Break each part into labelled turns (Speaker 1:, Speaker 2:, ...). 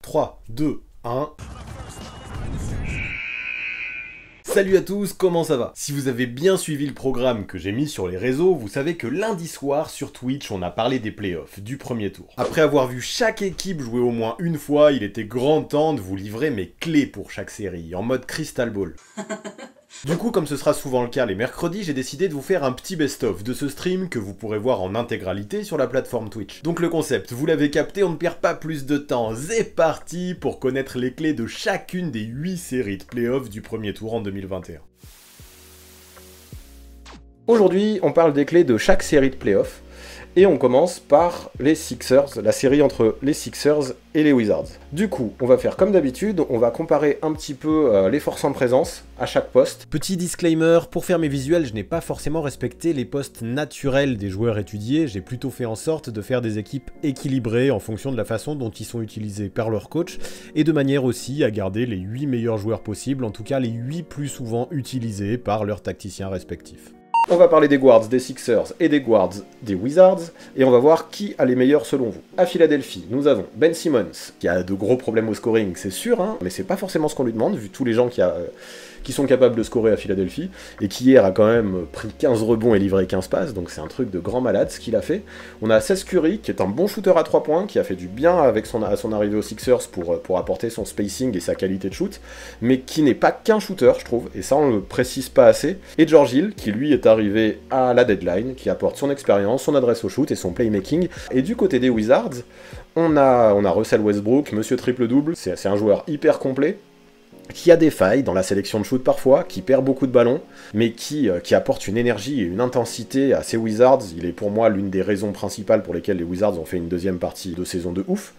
Speaker 1: 3, 2, 1... Salut à tous, comment ça va? Si vous avez bien suivi le programme que j'ai mis sur les réseaux, vous savez que lundi soir sur Twitch, on a parlé des playoffs, du premier tour. Après avoir vu chaque équipe jouer au moins une fois, il était grand temps de vous livrer mes clés pour chaque série, en mode Crystal Ball. Du coup, comme ce sera souvent le cas les mercredis, j'ai décidé de vous faire un petit best-of de ce stream que vous pourrez voir en intégralité sur la plateforme Twitch. Donc le concept, vous l'avez capté, on ne perd pas plus de temps, c'est parti pour connaître les clés de chacune des 8 séries de playoffs du premier tour en 2021. Aujourd'hui, on parle des clés de chaque série de playoffs. Et on commence par les Sixers, la série entre les Sixers et les Wizards. Du coup, on va faire comme d'habitude, on va comparer un petit peu les forces en présence à chaque poste. Petit disclaimer, pour faire mes visuels, je n'ai pas forcément respecté les postes naturels des joueurs étudiés, j'ai plutôt fait en sorte de faire des équipes équilibrées en fonction de la façon dont ils sont utilisés par leur coach, et de manière aussi à garder les 8 meilleurs joueurs possibles, en tout cas les 8 plus souvent utilisés par leurs tacticiens respectifs. On va parler des guards des Sixers et des guards des Wizards, et on va voir qui a les meilleurs selon vous. À Philadelphie, nous avons Ben Simmons, qui a de gros problèmes au scoring, c'est sûr, hein, mais c'est pas forcément ce qu'on lui demande, vu tous les gens qui sont capables de scorer à Philadelphie, et qui hier a quand même pris 15 rebonds et livré 15 passes, donc c'est un truc de grand malade ce qu'il a fait. On a Seth Curry, qui est un bon shooter à 3 points, qui a fait du bien avec à son arrivée aux Sixers pour apporter son spacing et sa qualité de shoot, mais qui n'est pas qu'un shooter, je trouve, et ça on le précise pas assez. Et George Hill, qui lui est arrivé à la deadline, qui apporte son expérience, son adresse au shoot et son playmaking. Et du côté des Wizards, on a Russell Westbrook, monsieur triple-double, c'est un joueur hyper complet, qui a des failles dans la sélection de shoot parfois, qui perd beaucoup de ballons, mais qui apporte une énergie et une intensité à ces Wizards. Il est pour moi l'une des raisons principales pour lesquelles les Wizards ont fait une deuxième partie de saison de ouf.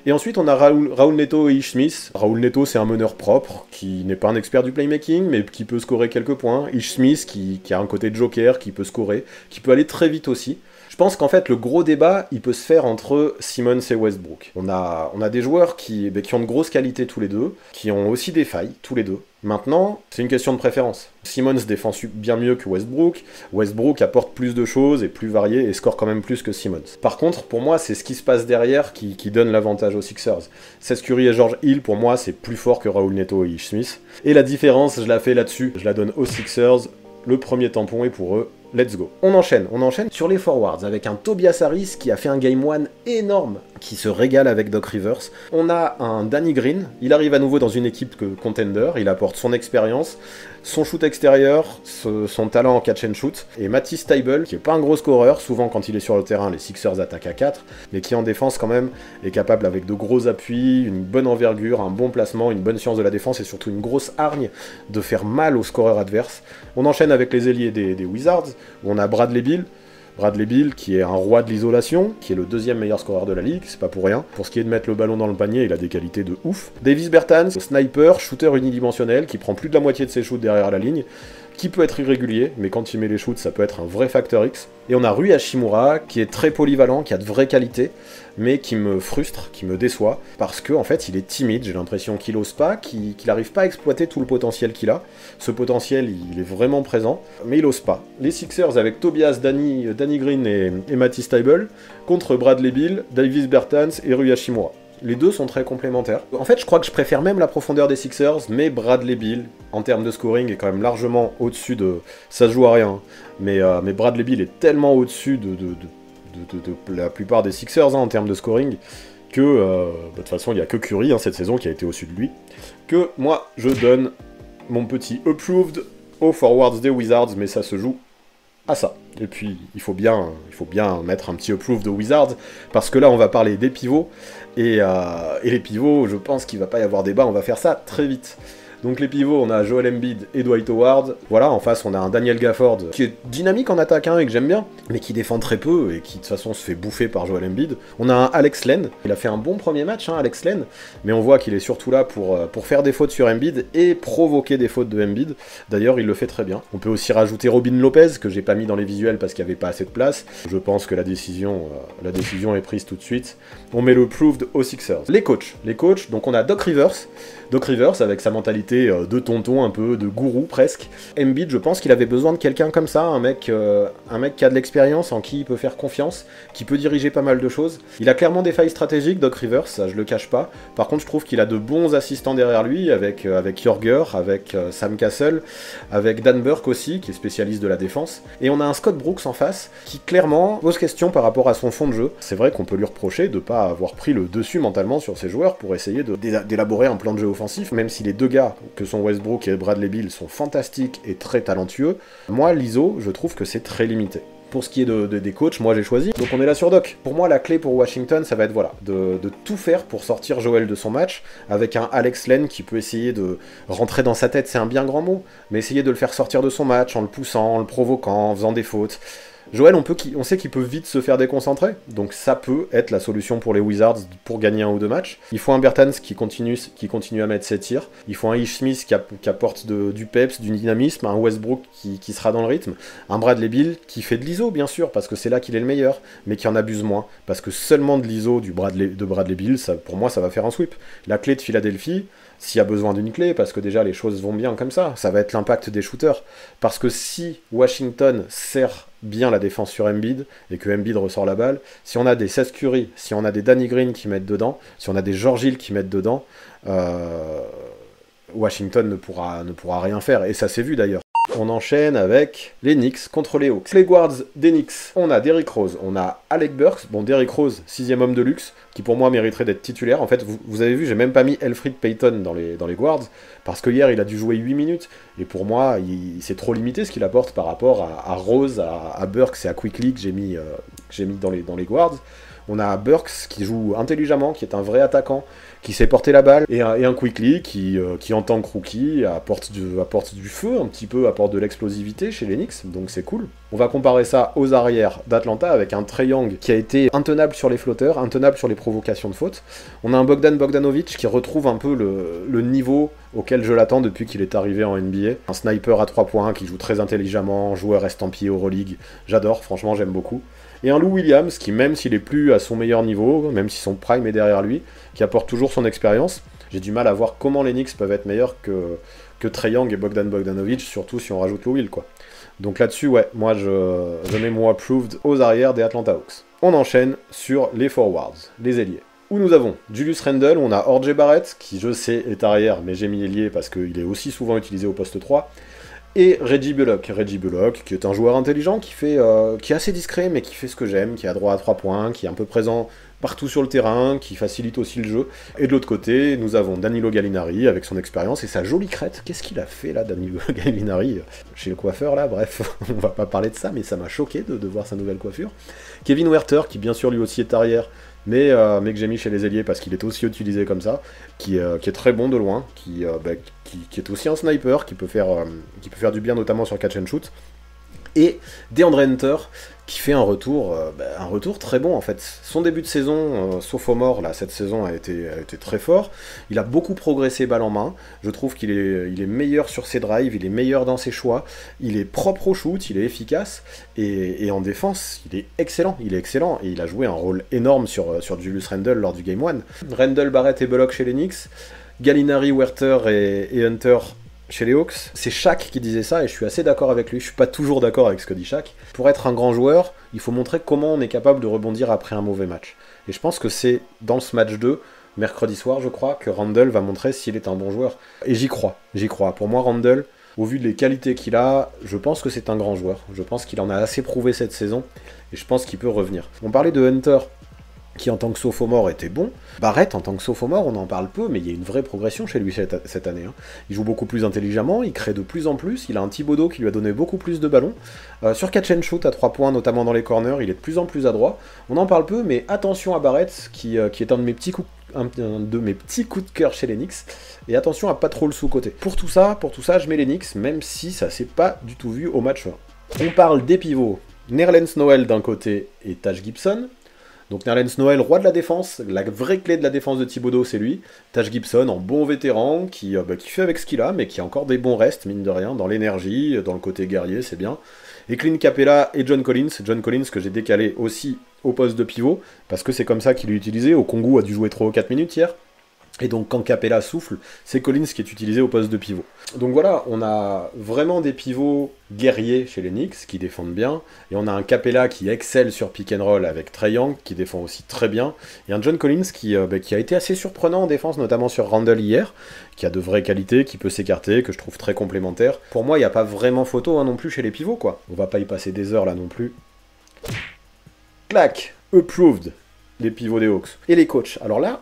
Speaker 1: Et ensuite on a Raoul Neto et Ish Smith. Raoul Neto c'est un meneur propre, qui n'est pas un expert du playmaking, mais qui peut scorer quelques points. Ish Smith qui a un côté joker, qui peut scorer, qui peut aller très vite aussi. Je pense qu'en fait, le gros débat, il peut se faire entre Simmons et Westbrook. On a des joueurs qui ont de grosses qualités tous les deux, qui ont aussi des failles tous les deux. Maintenant, c'est une question de préférence. Simmons défend bien mieux que Westbrook. Westbrook apporte plus de choses, est plus varié et score quand même plus que Simmons. Par contre, pour moi, c'est ce qui se passe derrière qui donne l'avantage aux Sixers. Seth Curry et George Hill, pour moi, c'est plus fort que Raoul Neto et Ish Smith. Et la différence, je la fais là-dessus. Je la donne aux Sixers. Le premier tampon est pour eux. Let's go. On enchaîne sur les forwards avec un Tobias Harris qui a fait un Game 1 énorme, qui se régale avec Doc Rivers. On a un Danny Green, il arrive à nouveau dans une équipe contender, il apporte son expérience, son shoot extérieur, son talent en catch and shoot, et Matisse Thybulle, qui est pas un gros scoreur, souvent quand il est sur le terrain, les Sixers attaquent à 4, mais qui en défense quand même est capable avec de gros appuis, une bonne envergure, un bon placement, une bonne science de la défense et surtout une grosse hargne de faire mal aux scoreurs adverses. On enchaîne avec les ailiers des Wizards, où on a Bradley Beal. Bradley Beal, qui est un roi de l'isolation, qui est le deuxième meilleur scoreur de la ligue, c'est pas pour rien. Pour ce qui est de mettre le ballon dans le panier, il a des qualités de ouf. Davis Bertans, sniper, shooter unidimensionnel, qui prend plus de la moitié de ses shoots derrière la ligne, qui peut être irrégulier, mais quand il met les shoots, ça peut être un vrai facteur X. Et on a Rui Hachimura, qui est très polyvalent, qui a de vraies qualités, mais qui me frustre, qui me déçoit, parce que en fait il est timide, j'ai l'impression qu'il ose pas, qu'il n'arrive pas à exploiter tout le potentiel qu'il a. Ce potentiel, il est vraiment présent, mais il ose pas. Les Sixers avec Tobias, Danny Green et Matisse Thybulle, contre Bradley Beal, Davis Bertans et Rui Hachimura. Les deux sont très complémentaires. En fait, je crois que je préfère même la profondeur des Sixers, mais Bradley Beal, en termes de scoring, est quand même largement au-dessus de... Ça se joue à rien, mais Bradley Beal est tellement au-dessus de la plupart des Sixers en termes de scoring, que de toute façon, il n'y a que Curry cette saison qui a été au-dessus de lui, que moi, je donne mon petit approved aux forwards des Wizards, mais ça se joue à ça. Et puis, il faut bien mettre un petit approved de Wizards, parce que là, on va parler des pivots, et les pivots, je pense qu'il va pas y avoir débat, on va faire ça très vite. Donc les pivots, on a Joel Embiid et Dwight Howard. Voilà, en face, on a un Daniel Gafford qui est dynamique en attaque et que j'aime bien, mais qui défend très peu et qui de toute façon se fait bouffer par Joel Embiid. On a un Alex Len, il a fait un bon premier match, Alex Len, mais on voit qu'il est surtout là pour faire des fautes sur Embiid et provoquer des fautes de Embiid. D'ailleurs, il le fait très bien. On peut aussi rajouter Robin Lopez, que j'ai pas mis dans les visuels parce qu'il n'y avait pas assez de place. Je pense que la décision est prise tout de suite. On met le proved aux Sixers. Les coachs, donc on a Doc Rivers. Doc Rivers, avec sa mentalité de tonton, un peu de gourou presque. Embiid, je pense qu'il avait besoin de quelqu'un comme ça, un mec qui a de l'expérience, en qui il peut faire confiance, qui peut diriger pas mal de choses. Il a clairement des failles stratégiques, Doc Rivers, ça je le cache pas. Par contre, je trouve qu'il a de bons assistants derrière lui, avec Jorger, avec Sam Cassell, avec Dan Burke aussi, qui est spécialiste de la défense. Et on a un Scott Brooks en face, qui clairement pose question par rapport à son fond de jeu. C'est vrai qu'on peut lui reprocher de pas avoir pris le dessus mentalement sur ses joueurs pour essayer d'élaborer un plan de jeu offensif, même si les deux gars, que sont Westbrook et Bradley Beal, sont fantastiques et très talentueux. Moi, l'ISO, je trouve que c'est très limité. Pour ce qui est des coachs, moi j'ai choisi. Donc on est là sur Doc. Pour moi, la clé pour Washington, ça va être voilà, de tout faire pour sortir Joel de son match, avec un Alex Len qui peut essayer de rentrer dans sa tête, c'est un bien grand mot, mais essayer de le faire sortir de son match en le poussant, en le provoquant, en faisant des fautes. Joel, on sait qu'il peut vite se faire déconcentrer, donc ça peut être la solution pour les Wizards pour gagner un ou deux matchs. Il faut un Bertans qui continue à mettre ses tirs, il faut un Ish Smith qui apporte du peps, du dynamisme, un Westbrook qui sera dans le rythme, un Bradley Beal qui fait de l'ISO bien sûr, parce que c'est là qu'il est le meilleur, mais qui en abuse moins, parce que seulement de l'ISO de Bradley Beal, ça, pour moi ça va faire un sweep. La clé de Philadelphie, s'il y a besoin d'une clé, parce que déjà les choses vont bien comme ça va être l'impact des shooters. Parce que si Washington sert bien la défense sur Embiid, et que Embiid ressort la balle, si on a des Seth Curry, si on a des Danny Green qui mettent dedans, si on a des George Hill qui mettent dedans, Washington ne pourra rien faire, et ça s'est vu d'ailleurs. On enchaîne avec les Knicks contre les Hawks. Les guards des Knicks, on a Derrick Rose, on a Alec Burks. Bon, Derrick Rose, 6ème homme de luxe, qui pour moi mériterait d'être titulaire. En fait, vous avez vu, j'ai même pas mis Elfrid Payton dans les guards, parce que hier, il a dû jouer 8 minutes. Et pour moi, c'est trop limité ce qu'il apporte par rapport à Rose, à Burks et à Quickley que j'ai mis dans les guards. On a Burks qui joue intelligemment, qui est un vrai attaquant, qui sait porter la balle, et un Quickley qui en tant que rookie apporte du feu un petit peu, apporte de l'explosivité chez les Knicks, donc c'est cool. On va comparer ça aux arrières d'Atlanta avec un Trae Young qui a été intenable sur les flotteurs, intenable sur les provocations de faute. On a un Bogdan Bogdanovic qui retrouve un peu le niveau auquel je l'attends depuis qu'il est arrivé en NBA. Un sniper à 3 points qui joue très intelligemment, joueur estampillé Euroleague, j'adore, franchement j'aime beaucoup. Et un Lou Williams qui, même s'il est plus à son meilleur niveau, même si son prime est derrière lui, qui apporte toujours son expérience. J'ai du mal à voir comment les Knicks peuvent être meilleurs que Trae Young et Bogdan Bogdanovic, surtout si on rajoute Lou Will, quoi. Donc là-dessus, ouais, moi je mets mon approved aux arrières des Atlanta Hawks. On enchaîne sur les forwards, les ailiers. Où nous avons Julius Randle, on a R.J. Barrett, qui je sais est arrière, mais j'ai mis ailier parce qu'il est aussi souvent utilisé au poste 3. Et Reggie Bullock, qui est un joueur intelligent, qui est assez discret, mais qui fait ce que j'aime, qui a droit à 3 points, qui est un peu présent partout sur le terrain, qui facilite aussi le jeu. Et de l'autre côté, nous avons Danilo Gallinari, avec son expérience et sa jolie crête. Qu'est-ce qu'il a fait là, Danilo Gallinari, chez le coiffeur là, bref, on va pas parler de ça, mais ça m'a choqué de voir sa nouvelle coiffure. Kevin Huerter, qui bien sûr lui aussi est arrière, mais que j'ai mis chez les ailiers parce qu'il est aussi utilisé comme ça, qui est très bon de loin, qui est aussi un sniper, qui peut faire du bien notamment sur catch and shoot, et DeAndre Hunter, qui fait un retour très bon en fait. Son début de saison, sophomore, là, cette saison a été très fort. Il a beaucoup progressé balle en main. Je trouve qu'il est meilleur sur ses drives, il est meilleur dans ses choix, il est propre au shoot, il est efficace, et en défense, il est excellent, et il a joué un rôle énorme sur Julius Randle lors du Game 1. Randle, Barrett et Bullock chez les Knicks, Gallinari, Huerter et Hunter chez les Hawks. C'est Shaq qui disait ça, et je suis assez d'accord avec lui. Je suis pas toujours d'accord avec ce que dit Shaq. Pour être un grand joueur, il faut montrer comment on est capable de rebondir après un mauvais match. Et je pense que c'est dans ce match 2, mercredi soir je crois, que Randle va montrer s'il est un bon joueur. Et j'y crois. Pour moi, Randle, au vu des qualités qu'il a, je pense que c'est un grand joueur. Je pense qu'il en a assez prouvé cette saison, et je pense qu'il peut revenir. On parlait de Hunter, qui en tant que sophomore était bon. Barrett, en tant que sophomore, on en parle peu, mais il y a une vraie progression chez lui cette année. Il joue beaucoup plus intelligemment, il crée de plus en plus, il a un Thibodeau qui lui a donné beaucoup plus de ballons. Sur catch and shoot à 3 points, notamment dans les corners, il est de plus en plus adroit. On en parle peu, mais attention à Barrett, qui est un de mes petits coups de cœur chez les Knicks, et attention à pas trop le sous-côté. Pour tout ça, je mets les Knicks, même si ça s'est pas du tout vu au match 1. On parle des pivots, Nerlens Noel d'un côté et Taj Gibson. Donc Nerlens Noel, roi de la défense, la vraie clé de la défense de Thibodeau, c'est lui. Taj Gibson, en bon vétéran, qui fait avec ce qu'il a, mais qui a encore des bons restes, mine de rien, dans l'énergie, dans le côté guerrier, c'est bien. Et Clint Capella et John Collins que j'ai décalé aussi au poste de pivot, parce que c'est comme ça qu'il est utilisé. Okongu a dû jouer 3 ou 4 minutes hier. Et donc quand Capella souffle, c'est Collins qui est utilisé au poste de pivot. Donc voilà, on a vraiment des pivots guerriers chez les Knicks qui défendent bien, et on a un Capella qui excelle sur pick and roll avec Trae Young qui défend aussi très bien, et un John Collins qui a été assez surprenant en défense, notamment sur Randle hier, qui a de vraies qualités, qui peut s'écarter, que je trouve très complémentaire. Pour moi, il n'y a pas vraiment photo non plus chez les pivots, quoi. On va pas y passer des heures là non plus. Clac, approved, les pivots des Hawks. Et les coachs, alors là,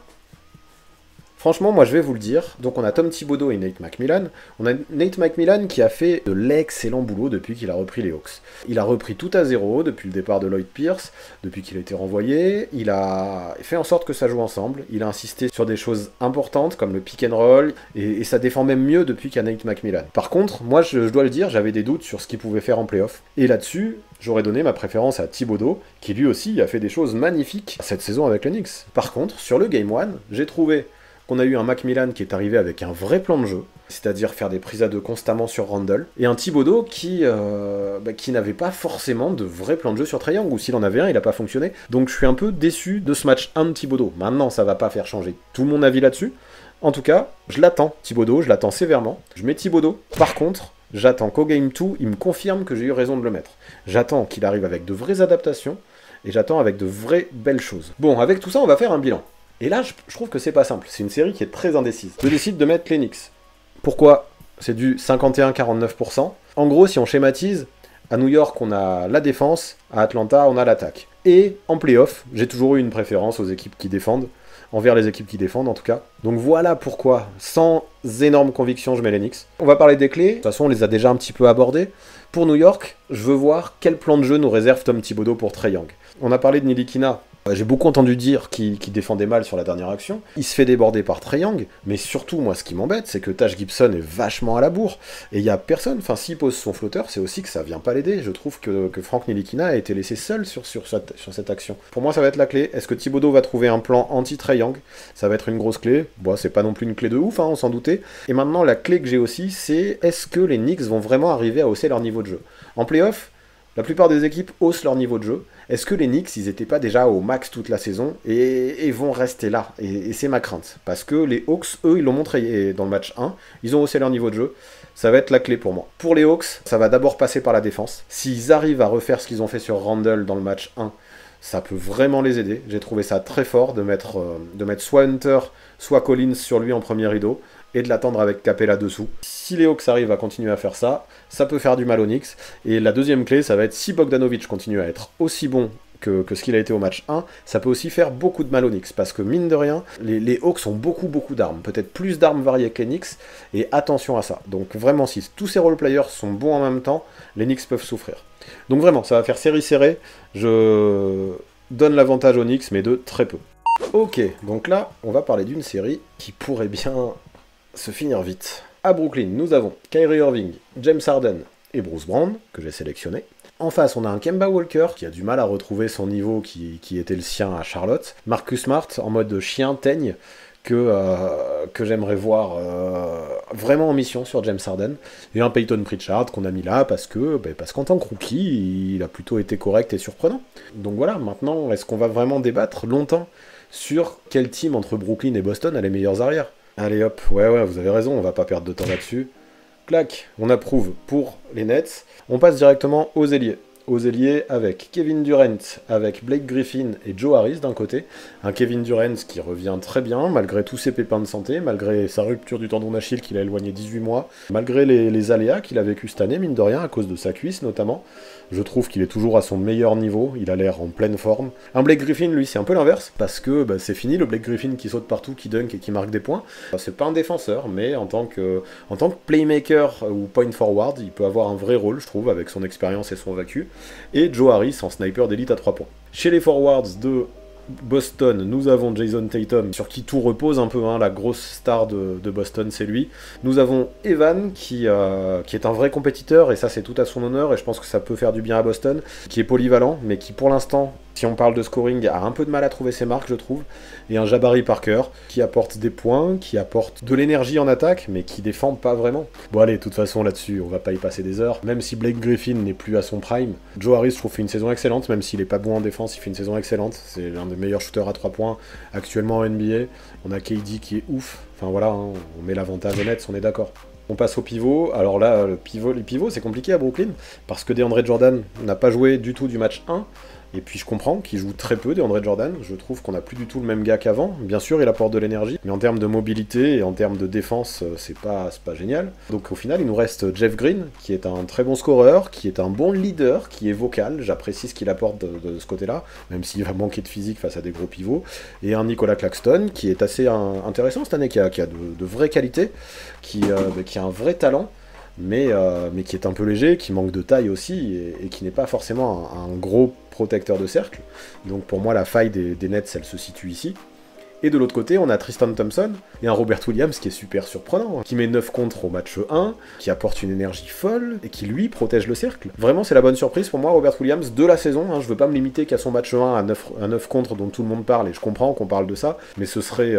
Speaker 1: franchement, moi je vais vous le dire, donc on a Tom Thibodeau et Nate McMillan. On a Nate McMillan qui a fait de l'excellent boulot depuis qu'il a repris les Hawks. Il a repris tout à zéro depuis le départ de Lloyd Pierce, depuis qu'il a été renvoyé. Il a fait en sorte que ça joue ensemble. Il a insisté sur des choses importantes comme le pick and roll, et ça défend même mieux depuis qu'il y a Nate McMillan. Par contre, moi je dois le dire, j'avais des doutes sur ce qu'il pouvait faire en playoff. Et là-dessus, j'aurais donné ma préférence à Thibodeau, qui lui aussi a fait des choses magnifiques cette saison avec les Knicks. Par contre, sur le Game 1, j'ai trouvé qu'on a eu un McMillan qui est arrivé avec un vrai plan de jeu, c'est-à-dire faire des prises à deux constamment sur Randle, et un Thibodeau qui n'avait pas forcément de vrai plan de jeu sur Trae Young, ou s'il en avait un, il n'a pas fonctionné. Donc je suis un peu déçu de ce match 1 de Thibodeau. Maintenant, ça va pas faire changer tout mon avis là-dessus. En tout cas, je l'attends, Thibodeau, je l'attends sévèrement. Je mets Thibodeau. Par contre, j'attends qu'au Game 2, il me confirme que j'ai eu raison de le mettre. J'attends qu'il arrive avec de vraies adaptations, et j'attends avec de vraies belles choses. Bon, avec tout ça, on va faire un bilan. Et là, je trouve que c'est pas simple. C'est une série qui est très indécise. Je décide de mettre les Knicks. Pourquoi? C'est du 51-49%. En gros, si on schématise, à New York, on a la défense, à Atlanta, on a l'attaque. Et en playoff, j'ai toujours eu une préférence aux équipes qui défendent, envers les équipes qui défendent en tout cas. Donc voilà pourquoi, sans énorme conviction, je mets les Knicks. On va parler des clés. De toute façon, on les a déjà un petit peu abordées. Pour New York, je veux voir quel plan de jeu nous réserve Tom Thibodeau pour Trae Young. On a parlé de Ntilikina. J'ai beaucoup entendu dire qu'il défendait mal sur la dernière action. Il se fait déborder par Trae Young, mais surtout, moi, ce qui m'embête, c'est que Taj Gibson est vachement à la bourre, et il y a personne, enfin, s'il pose son flotteur, c'est aussi que ça vient pas l'aider. Je trouve que Frank Ntilikina a été laissé seul sur cette action. Pour moi, ça va être la clé. Est-ce que Thibodeau va trouver un plan anti-Trae Young? Ça va être une grosse clé. Bon, c'est pas non plus une clé de ouf, hein, on s'en doutait. Et maintenant, la clé que j'ai aussi, c'est est-ce que les Knicks vont vraiment arriver à hausser leur niveau de jeu? En playoff, la plupart des équipes haussent leur niveau de jeu. Est-ce que les Knicks, ils n'étaient pas déjà au max toute la saison et vont rester là? Et c'est ma crainte. Parce que les Hawks, eux, ils l'ont montré dans le match 1. Ils ont haussé leur niveau de jeu. Ça va être la clé pour moi. Pour les Hawks, ça va d'abord passer par la défense. S'ils arrivent à refaire ce qu'ils ont fait sur Randle dans le match 1, ça peut vraiment les aider. J'ai trouvé ça très fort de mettre soit Hunter, soit Collins sur lui en premier rideau, et de l'attendre avec Capella dessous. Si les Hawks arrivent à continuer à faire ça, ça peut faire du mal aux Knicks. Et la deuxième clé, ça va être si Bogdanovic continue à être aussi bon que ce qu'il a été au match 1, ça peut aussi faire beaucoup de mal aux Knicks. Parce que mine de rien, les Hawks ont beaucoup d'armes. Peut-être plus d'armes variées que les Knicks. Et attention à ça. Donc vraiment, si tous ces role-players sont bons en même temps, les Knicks peuvent souffrir. Donc vraiment, ça va faire série serrée. Je donne l'avantage aux Knicks, mais de très peu. Ok, donc là, on va parler d'une série qui pourrait bien se finir vite. À Brooklyn, nous avons Kyrie Irving, James Harden et Bruce Brown, que j'ai sélectionné. En face, on a un Kemba Walker qui a du mal à retrouver son niveau qui était le sien à Charlotte. Marcus Smart en mode chien teigne que j'aimerais voir vraiment en mission sur James Harden. Et un Peyton Pritchard qu'on a mis là parce qu'en tant que rookie, il a plutôt été correct et surprenant. Donc voilà, maintenant, est-ce qu'on va vraiment débattre longtemps sur quel team entre Brooklyn et Boston a les meilleurs arrières? Allez hop, ouais, vous avez raison, on va pas perdre de temps là-dessus. Clac, on approuve pour les Nets. On passe directement aux ailiers. Aux ailiers avec Kevin Durant, avec Blake Griffin et Joe Harris d'un côté. Un Kevin Durant qui revient très bien, malgré tous ses pépins de santé, malgré sa rupture du tendon d'Achille qu'il a éloigné 18 mois, malgré les aléas qu'il a vécu cette année, mine de rien, à cause de sa cuisse notamment. Je trouve qu'il est toujours à son meilleur niveau, il a l'air en pleine forme. Un Blake Griffin, lui, c'est un peu l'inverse, parce que c'est fini le Blake Griffin qui saute partout, qui dunk et qui marque des points. C'est pas un défenseur, mais en tant que playmaker ou point forward, il peut avoir un vrai rôle, je trouve, avec son expérience et son vacu. Et Joe Harris en sniper d'élite à 3 points. Chez les forwards de Boston, nous avons Jason Tatum, sur qui tout repose un peu, hein, la grosse star de Boston, c'est lui. Nous avons Evan, qui est un vrai compétiteur, et ça c'est tout à son honneur, et je pense que ça peut faire du bien à Boston, qui est polyvalent, mais qui pour l'instant Si on parle de scoring, a un peu de mal à trouver ses marques, je trouve. Et un Jabari Parker qui apporte des points, qui apporte de l'énergie en attaque, mais qui défend pas vraiment. Bon allez, de toute façon là-dessus, on va pas y passer des heures. Même si Blake Griffin n'est plus à son prime, Joe Harris, je trouve, fait une saison excellente, même s'il est pas bon en défense, il fait une saison excellente. C'est l'un des meilleurs shooters à 3 points actuellement en NBA. On a KD qui est ouf. Enfin voilà, hein, on met l'avantage au net, on est d'accord. On passe au pivot. Alors là, les pivots, c'est compliqué à Brooklyn, parce que DeAndre Jordan n'a pas joué du tout du match 1. Et puis je comprends qu'il joue très peu, DeAndre Jordan. Je trouve qu'on n'a plus du tout le même gars qu'avant. Bien sûr, il apporte de l'énergie, mais en termes de mobilité et en termes de défense, c'est pas génial. Donc au final, il nous reste Jeff Green, qui est un très bon scoreur, qui est un bon leader, qui est vocal. J'apprécie ce qu'il apporte de ce côté-là, même s'il va manquer de physique face à des gros pivots. Et un Nicolas Claxton, qui est assez intéressant cette année, qui a de vraies qualités, qui a un vrai talent. Mais qui est un peu léger, qui manque de taille aussi, et qui n'est pas forcément un gros protecteur de cercle. Donc pour moi, la faille des Nets, elle se situe ici. Et de l'autre côté, on a Tristan Thompson et un Robert Williams qui est super surprenant, qui met 9 contre au match 1, qui apporte une énergie folle, et qui lui protège le cercle. Vraiment, c'est la bonne surprise pour moi, Robert Williams, de la saison. Je veux pas me limiter qu'à son match 1 à 9 contre dont tout le monde parle, et je comprends qu'on parle de ça, mais ce serait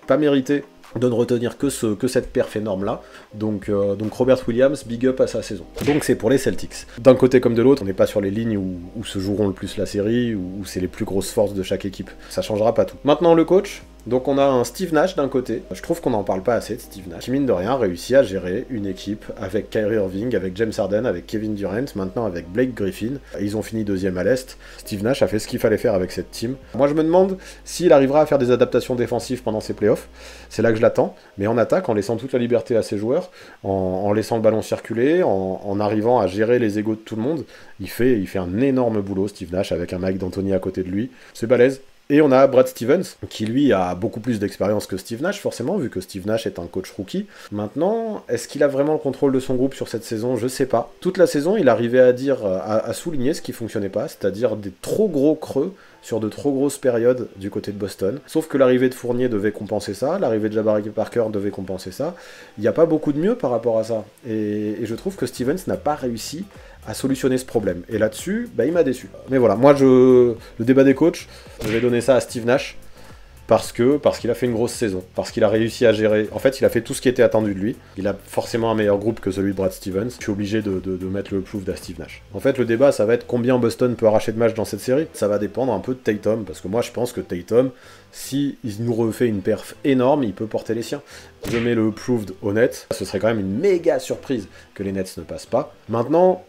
Speaker 1: pas mérité de ne retenir que cette perf énorme là. Donc Robert Williams, big up à sa saison. Donc c'est pour les Celtics. D'un côté comme de l'autre, on n'est pas sur les lignes où se joueront le plus la série, où c'est les plus grosses forces de chaque équipe. Ça changera pas tout. Maintenant le coach. Donc on a un Steve Nash d'un côté, je trouve qu'on n'en parle pas assez de Steve Nash, qui mine de rien réussit à gérer une équipe avec Kyrie Irving, avec James Harden, avec Kevin Durant, maintenant avec Blake Griffin. Ils ont fini 2e à l'Est. Steve Nash a fait ce qu'il fallait faire avec cette team. Moi je me demande s'il arrivera à faire des adaptations défensives pendant ses playoffs. C'est là que je l'attends, mais en attaque, en laissant toute la liberté à ses joueurs, en laissant le ballon circuler, en arrivant à gérer les égos de tout le monde, il fait un énorme boulot, Steve Nash, avec un Mike D'Antoni à côté de lui. C'est balèze. Et on a Brad Stevens, qui lui a beaucoup plus d'expérience que Steve Nash, forcément, vu que Steve Nash est un coach rookie. Maintenant, est-ce qu'il a vraiment le contrôle de son groupe sur cette saison? Je sais pas. Toute la saison, il arrivait à souligner ce qui fonctionnait pas, c'est-à-dire des trop gros creux sur de trop grosses périodes du côté de Boston. Sauf que l'arrivée de Fournier devait compenser ça, l'arrivée de Jabari Parker devait compenser ça. Il n'y a pas beaucoup de mieux par rapport à ça. Et je trouve que Stevens n'a pas réussi à solutionner ce problème. Et là-dessus, il m'a déçu. Mais voilà, moi, le débat des coachs, je vais donner ça à Steve Nash, parce qu'il a fait une grosse saison, parce qu'il a réussi à gérer. En fait, il a fait tout ce qui était attendu de lui. Il a forcément un meilleur groupe que celui de Brad Stevens. Je suis obligé de mettre le proof à Steve Nash. En fait, le débat, ça va être combien Boston peut arracher de matchs dans cette série. Ça va dépendre un peu de Tatum, parce que moi, je pense que Tatum, si il nous refait une perf énorme, il peut porter les siens. Je mets le proved honnête. Ce serait quand même une méga surprise que les Nets ne passent pas. Maintenant,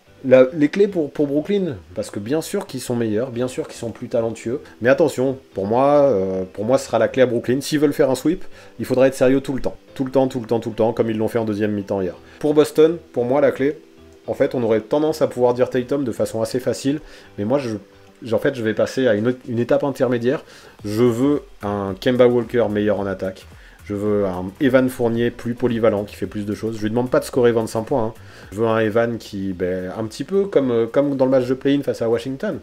Speaker 1: les clés pour Brooklyn, parce que bien sûr qu'ils sont meilleurs, bien sûr qu'ils sont plus talentueux, mais attention, pour moi, ce sera la clé à Brooklyn. S'ils veulent faire un sweep, il faudra être sérieux tout le temps. Tout le temps, comme ils l'ont fait en deuxième mi-temps hier. Pour Boston, pour moi, la clé, en fait, on aurait tendance à pouvoir dire Tatum de façon assez facile, mais moi, je vais passer à une étape intermédiaire. Je veux un Kemba Walker meilleur en attaque. Je veux un Evan Fournier plus polyvalent, qui fait plus de choses. Je lui demande pas de scorer 25 points. Hein. Je veux un Evan qui, un petit peu comme dans le match de play-in face à Washington,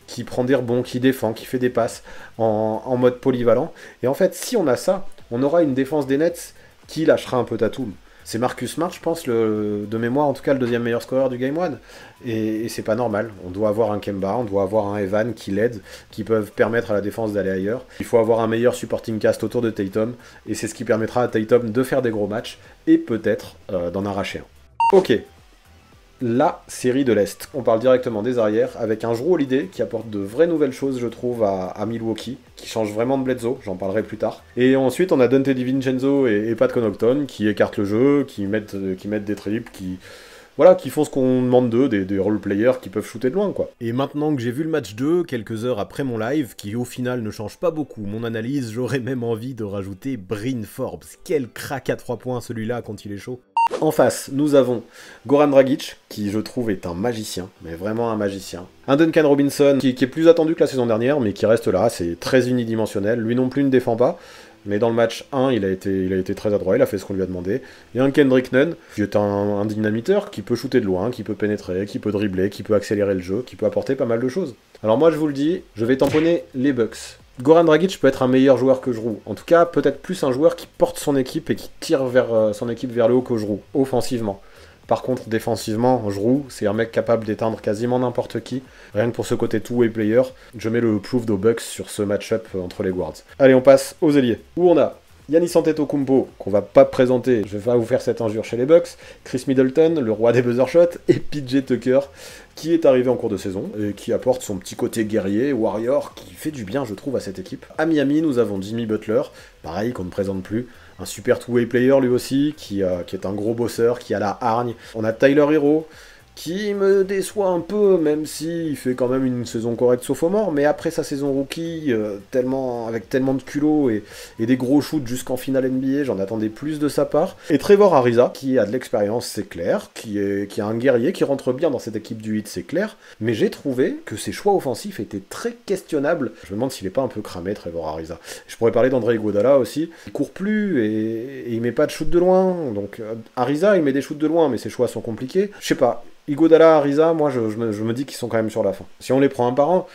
Speaker 1: qui prend des rebonds, qui défend, qui fait des passes en mode polyvalent. Et en fait, si on a ça, on aura une défense des Nets qui lâchera un peu Tatum. C'est Marcus Smart, je pense, de mémoire, en tout cas, le deuxième meilleur scoreur du Game 1. Et c'est pas normal. On doit avoir un Kemba, on doit avoir un Evan qui l'aide, qui peuvent permettre à la défense d'aller ailleurs. Il faut avoir un meilleur supporting cast autour de Tatum, et c'est ce qui permettra à Tatum de faire des gros matchs, et peut-être d'en arracher un. Ok. La série de l'Est. On parle directement des arrières, avec un Jrue Holiday qui apporte de vraies nouvelles choses, je trouve, à Milwaukee, qui change vraiment de Bledsoe, j'en parlerai plus tard. Et ensuite, on a Dante DiVincenzo et Pat Connaughton qui écartent le jeu, qui mettent des triples, qui font ce qu'on demande d'eux, des role-players qui peuvent shooter de loin, quoi. Et maintenant que j'ai vu le match 2, quelques heures après mon live, qui au final ne change pas beaucoup mon analyse, j'aurais même envie de rajouter Bryn Forbes. Quel crack à 3 points celui-là quand il est chaud. En face, nous avons Goran Dragic, qui je trouve est un magicien, mais vraiment un magicien. Un Duncan Robinson, qui est plus attendu que la saison dernière, mais qui reste là, c'est très unidimensionnel. Lui non plus ne défend pas, mais dans le match 1, il a été très adroit, il a fait ce qu'on lui a demandé. Et un Kendrick Nunn, qui est un dynamiteur, qui peut shooter de loin, qui peut pénétrer, qui peut dribbler, qui peut accélérer le jeu, qui peut apporter pas mal de choses. Alors moi, je vous le dis, je vais tamponner les Bucks. Goran Dragic peut être un meilleur joueur que Jrue. En tout cas, peut-être plus un joueur qui porte son équipe et qui tire son équipe vers le haut que Jrue, offensivement. Par contre, défensivement, Jrue, c'est un mec capable d'éteindre quasiment n'importe qui. Rien que pour ce côté two-way player, je mets le plouf aux Bucks sur ce match-up entre les guards. Allez, on passe aux ailiers. Où on a Giannis Antetokounmpo, qu'on va pas présenter, je vais pas vous faire cette injure chez les Bucks, Chris Middleton, le roi des buzzer shots, et PJ Tucker, qui est arrivé en cours de saison, et qui apporte son petit côté guerrier, warrior, qui fait du bien, je trouve, à cette équipe. À Miami, nous avons Jimmy Butler, pareil, qu'on ne présente plus, un super two-way player lui aussi, qui est un gros bosseur, qui a la hargne. On a Tyler Hero, qui me déçoit un peu, même s'il fait quand même une saison correcte sauf au mort, mais après sa saison rookie, avec tellement de culot et des gros shoots jusqu'en finale NBA, j'en attendais plus de sa part. Et Trevor Ariza, qui a de l'expérience, c'est clair, qui est un guerrier, qui rentre bien dans cette équipe du 8, c'est clair, mais j'ai trouvé que ses choix offensifs étaient très questionnables. Je me demande s'il est pas un peu cramé, Trevor Ariza. Je pourrais parler d'André Iguodala aussi, il court plus et il met pas de shoot de loin, donc Ariza il met des shoots de loin, mais ses choix sont compliqués. Je sais pas. Iguodala, Ariza, moi je me dis qu'ils sont quand même sur la fin. Si on les prend un par un,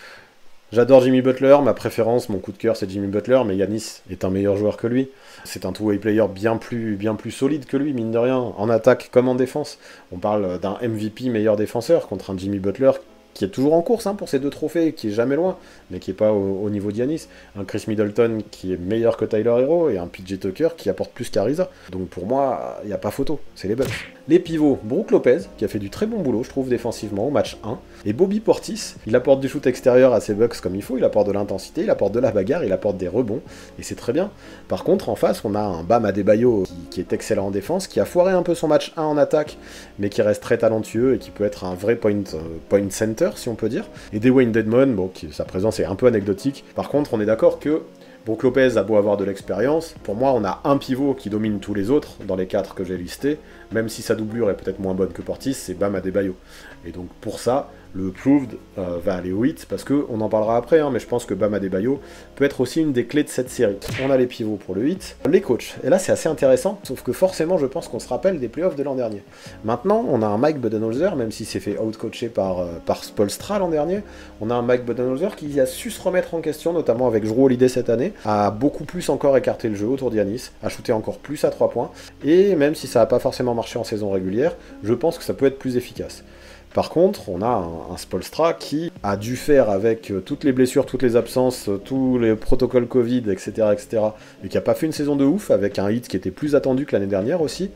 Speaker 1: j'adore Jimmy Butler, ma préférence, mon coup de cœur c'est Jimmy Butler, mais Giannis est un meilleur joueur que lui. C'est un two-way player bien plus solide que lui, mine de rien, en attaque comme en défense. On parle d'un MVP meilleur défenseur contre un Jimmy Butler qui est toujours en course pour ces 2 trophées, qui est jamais loin, mais qui est pas au niveau de Giannis. Un Chris Middleton qui est meilleur que Tyler Hero, et un PJ Tucker qui apporte plus qu'Ariza. Donc pour moi, il n'y a pas photo, c'est les Bucks. Les pivots, Brook Lopez, qui a fait du très bon boulot, je trouve, défensivement, au match 1. Et Bobby Portis, il apporte du shoot extérieur à ses Bucks comme il faut, il apporte de l'intensité, il apporte de la bagarre, il apporte des rebonds, et c'est très bien. Par contre, en face, on a un Bam Adebayo qui est excellent en défense, qui a foiré un peu son match 1 en attaque, mais qui reste très talentueux et qui peut être un vrai point center, si on peut dire. Et Dewayne Dedmon, bon, sa présence est un peu anecdotique. Par contre, on est d'accord que Brook Lopez a beau avoir de l'expérience, pour moi on a un pivot qui domine tous les autres, dans les 4 que j'ai listés, même si sa doublure est peut-être moins bonne que Portis, c'est Bam Adebayo. Et donc pour ça, le Proved va aller au 8, parce qu'on en parlera après, mais je pense que Bam Adebayo peut être aussi une des clés de cette série. On a les pivots pour le 8. Les coachs, et là c'est assez intéressant, sauf que forcément je pense qu'on se rappelle des playoffs de l'an dernier. Maintenant, on a un Mike Budenholzer, même s'il s'est fait out-coacher par Spoelstra l'an dernier, on a un Mike Budenholzer qui a su se remettre en question, notamment avec Jrue Holiday cette année, a beaucoup plus encore écarté le jeu autour de Giannis, a shooté encore plus à 3 points, et même si ça n'a pas forcément marché en saison régulière, je pense que ça peut être plus efficace. Par contre, on a un Spoelstra qui a dû faire avec toutes les blessures, toutes les absences, tous les protocoles Covid, etc., et qui n'a pas fait une saison de ouf, avec un hit qui était plus attendu que l'année dernière aussi,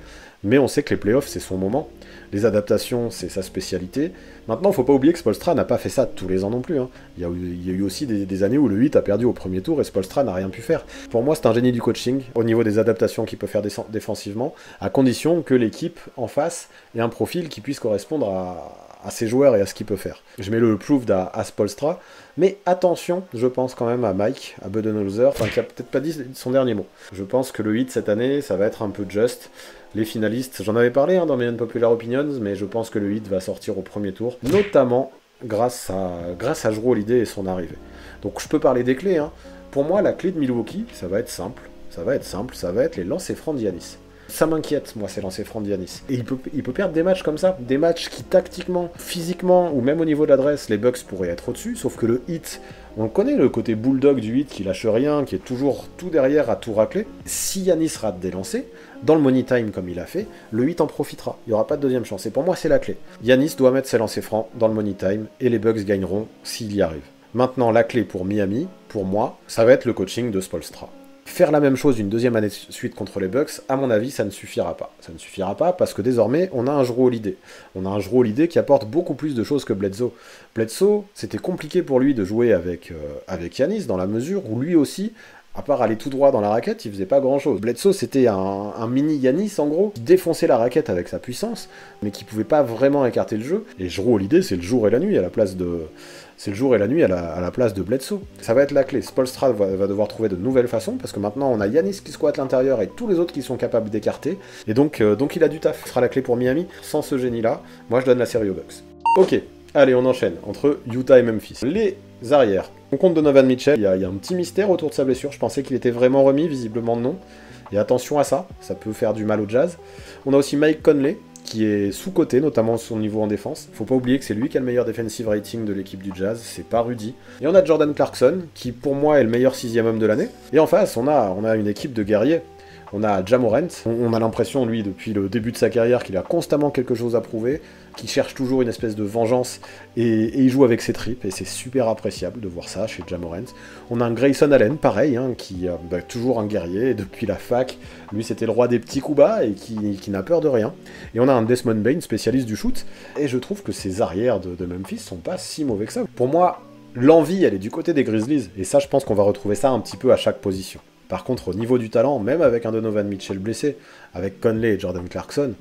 Speaker 1: mais on sait que les playoffs, c'est son moment. Les adaptations, c'est sa spécialité. Maintenant, il ne faut pas oublier que Spoelstra n'a pas fait ça tous les ans non plus. Il y a eu aussi des années où le 8 a perdu au premier tour et Spoelstra n'a rien pu faire. Pour moi, c'est un génie du coaching au niveau des adaptations qu'il peut faire défensivement, à condition que l'équipe en face ait un profil qui puisse correspondre à ses joueurs et à ce qu'il peut faire. Je mets le proof à Spoelstra, mais attention, je pense quand même à Mike, à Budenholzer, qui a peut-être pas dit son dernier mot. Je pense que le 8 cette année, ça va être un peu juste. Les finalistes, j'en avais parlé dans mes Unpopular Opinions, mais je pense que le 8 va sortir au premier tour, notamment grâce à Jrue Holiday et son arrivée. Donc je peux parler des clés. Pour moi, la clé de Milwaukee, ça va être les lancers francs de Giannis. Ça m'inquiète, moi, ces lancers francs de Giannis. Et il peut perdre des matchs comme ça, des matchs qui, tactiquement, physiquement, ou même au niveau de l'adresse, les Bucks pourraient être au-dessus, sauf que le hit, on connaît le côté bulldog du hit qui lâche rien, qui est toujours tout derrière à tout racler. Si Giannis rate des lancers, dans le money time comme il a fait, le hit en profitera. Il n'y aura pas de deuxième chance. Et pour moi, c'est la clé. Giannis doit mettre ses lancers francs dans le money time, et les Bucks gagneront s'il y arrive. Maintenant, la clé pour Miami, pour moi, ça va être le coaching de Spoelstra. Faire la même chose une deuxième année de suite contre les Bucks, à mon avis, ça ne suffira pas. Ça ne suffira pas parce que désormais, on a un Jrue Holiday. On a un Jrue Holiday qui apporte beaucoup plus de choses que Bledsoe. Bledsoe, c'était compliqué pour lui de jouer avec Giannis, dans la mesure où lui aussi, à part aller tout droit dans la raquette, il faisait pas grand chose. Bledsoe, c'était un mini Giannis, en gros, qui défonçait la raquette avec sa puissance, mais qui pouvait pas vraiment écarter le jeu. Et Jrue Holiday, c'est le jour et la nuit à la place de... C'est le jour et la nuit à la place de Bledsoe. Ça va être la clé. Spoelstra va devoir trouver de nouvelles façons, parce que maintenant on a Giannis qui squatte l'intérieur et tous les autres qui sont capables d'écarter. Et donc il a du taf. Ce sera la clé pour Miami. Sans ce génie-là, moi je donne la série aux Bucks. Ok, allez, on enchaîne entre Utah et Memphis. Les arrières. On compte Donovan Mitchell. Il y a un petit mystère autour de sa blessure. Je pensais qu'il était vraiment remis, visiblement non. Et attention à ça peut faire du mal au Jazz. On a aussi Mike Conley, qui est sous-coté, notamment son niveau en défense. Faut pas oublier que c'est lui qui a le meilleur defensive rating de l'équipe du Jazz, c'est pas Rudy. Et on a Jordan Clarkson, qui pour moi est le meilleur 6e homme de l'année. Et en face, on a une équipe de guerriers. On a Ja Morant, on a l'impression, lui, depuis le début de sa carrière, qu'il a constamment quelque chose à prouver, qu'il cherche toujours une espèce de vengeance, et il joue avec ses tripes, et c'est super appréciable de voir ça chez Ja Morant. On a un Grayson Allen, pareil, hein, qui toujours un guerrier, et depuis la fac, lui c'était le roi des petits coups bas, et qui n'a peur de rien. Et on a un Desmond Bane, spécialiste du shoot, et je trouve que ces arrières de Memphis sont pas si mauvais que ça. Pour moi, l'envie, elle est du côté des Grizzlies, et ça, je pense qu'on va retrouver ça un petit peu à chaque position. Par contre, au niveau du talent, même avec un Donovan Mitchell blessé, avec Conley et Jordan Clarkson,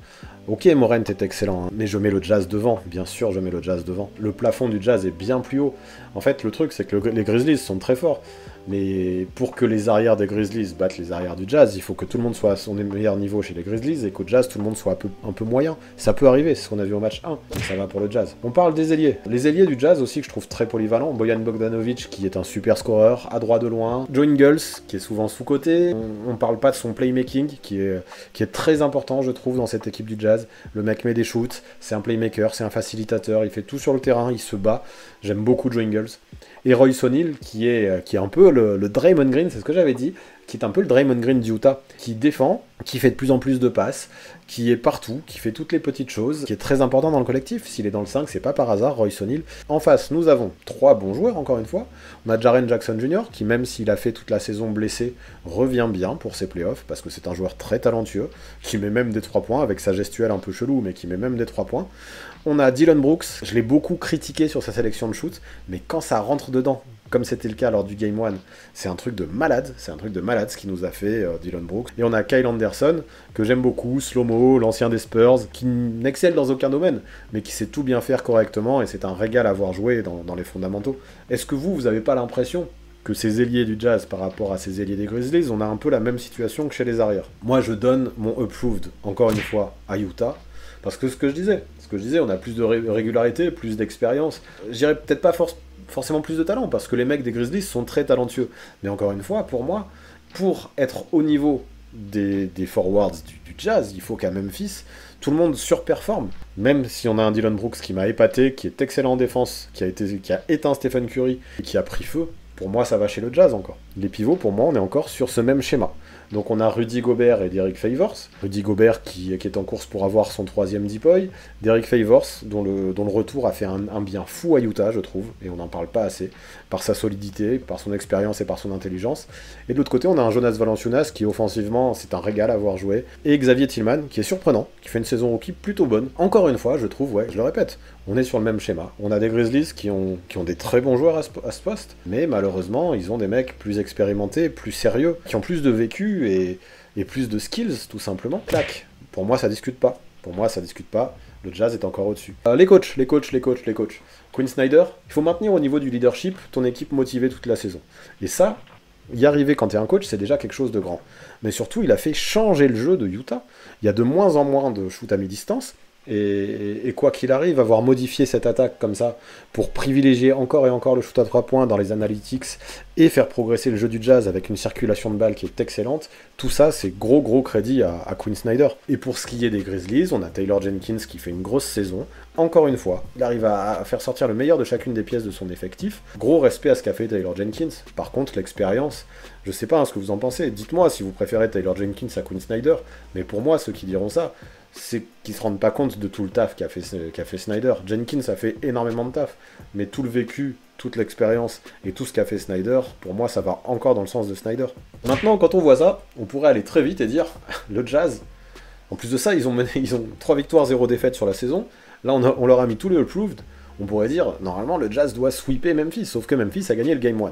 Speaker 1: ok, Morant est excellent, hein, mais je mets le Jazz devant, bien sûr, je mets le Jazz devant. Le plafond du Jazz est bien plus haut. En fait, le truc, c'est que les Grizzlies sont très forts, mais pour que les arrières des Grizzlies battent les arrières du Jazz, il faut que tout le monde soit à son meilleur niveau chez les Grizzlies, et qu'au Jazz, tout le monde soit un peu moyen. Ça peut arriver, c'est ce qu'on a vu au match 1, et ça va pour le Jazz. On parle des ailiers. Les ailiers du Jazz aussi, que je trouve très polyvalents. Bojan Bogdanovic, qui est un super scoreur, à droit de loin. Joe Ingles, qui est souvent sous-coté. On parle pas de son playmaking, qui est très important, je trouve, dans cette équipe du Jazz. Le mec met des shoots, c'est un playmaker, c'est un facilitateur, il fait tout sur le terrain, il se bat. J'aime beaucoup Joe Ingles. Et Royce O'Neal, qui est un peu le Draymond Green, c'est ce que j'avais dit, qui est un peu le Draymond Green d'Utah, qui défend, qui fait de plus en plus de passes, qui est partout, qui fait toutes les petites choses, qui est très important dans le collectif. S'il est dans le 5, c'est pas par hasard, Royce O'Neal. En face, nous avons 3 bons joueurs, encore une fois. On a Jaren Jackson Jr., qui même s'il a fait toute la saison blessé, revient bien pour ses playoffs, parce que c'est un joueur très talentueux, qui met même des 3 points, avec sa gestuelle un peu chelou, mais qui met même des 3 points. On a Dillon Brooks, je l'ai beaucoup critiqué sur sa sélection de shoot, mais quand ça rentre dedans, comme c'était le cas lors du Game 1, c'est un truc de malade, ce qui nous a fait Dillon Brooks. Et on a Kyle Anderson, que j'aime beaucoup, slow-mo, l'ancien des Spurs, qui n'excelle dans aucun domaine, mais qui sait tout bien faire correctement, et c'est un régal à voir jouer dans les fondamentaux. Est-ce que vous avez pas l'impression que ces ailiers du Jazz par rapport à ces ailiers des Grizzlies, on a un peu la même situation que chez les arrières? Moi, je donne mon approved, encore une fois, à Utah, parce que ce que je disais, on a plus de régularité, plus d'expérience. Je dirais peut-être pas forcément plus de talent, parce que les mecs des Grizzlies sont très talentueux. Mais encore une fois, pour moi, pour être au niveau des forwards du Jazz, il faut qu'à Memphis, tout le monde surperforme. Même si on a un Dillon Brooks qui m'a épaté, qui est excellent en défense, qui a éteint Stephen Curry, et qui a pris feu, pour moi ça va chez le Jazz encore. Les pivots, pour moi, on est encore sur ce même schéma. Donc on a Rudy Gobert et Derek Favors. Rudy Gobert qui est en course pour avoir son 3e Depoy. Derek Favors, dont le retour a fait un bien fou à Utah, je trouve, et on n'en parle pas assez, par sa solidité, par son expérience et par son intelligence. Et de l'autre côté, on a un Jonas Valanciunas qui, offensivement, c'est un régal à voir jouer. Et Xavier Tillman, qui est surprenant, qui fait une saison rookie plutôt bonne. Encore une fois, je trouve, ouais, je le répète, on est sur le même schéma. On a des Grizzlies qui ont des très bons joueurs à ce poste, mais malheureusement, ils ont des mecs plus expérimentés, plus sérieux, qui ont plus de vécu et plus de skills, tout simplement. Clac. Pour moi, ça discute pas. Le Jazz est encore au-dessus. Les coachs. Quinn Snyder, il faut maintenir au niveau du leadership ton équipe motivée toute la saison. Et ça, y arriver quand t'es un coach, c'est déjà quelque chose de grand. Mais surtout, il a fait changer le jeu de Utah. Il y a de moins en moins de shoot à mi-distance. Et quoi qu'il arrive, avoir modifié cette attaque comme ça pour privilégier encore et encore le shoot à 3 points dans les analytics et faire progresser le jeu du Jazz avec une circulation de balles qui est excellente, tout ça c'est gros crédit à Quinn Snyder. Et pour ce qui est des Grizzlies, on a Taylor Jenkins qui fait une grosse saison. Encore une fois, il arrive à faire sortir le meilleur de chacune des pièces de son effectif. Gros respect à ce qu'a fait Taylor Jenkins. Par contre, l'expérience, je sais pas ce que vous en pensez. Dites-moi si vous préférez Taylor Jenkins à Quinn Snyder, mais pour moi, ceux qui diront ça, c'est qu'ils se rendent pas compte de tout le taf qu'a fait Snyder. Jenkins a fait énormément de taf, mais tout le vécu, toute l'expérience et tout ce qu'a fait Snyder, pour moi, ça va encore dans le sens de Snyder. Maintenant, quand on voit ça, on pourrait aller très vite et dire, le Jazz, en plus de ça, ils ont 3 victoires, 0 défaites sur la saison. Là, on leur a mis tous les approved. On pourrait dire, normalement, le Jazz doit sweeper Memphis, sauf que Memphis a gagné le Game 1.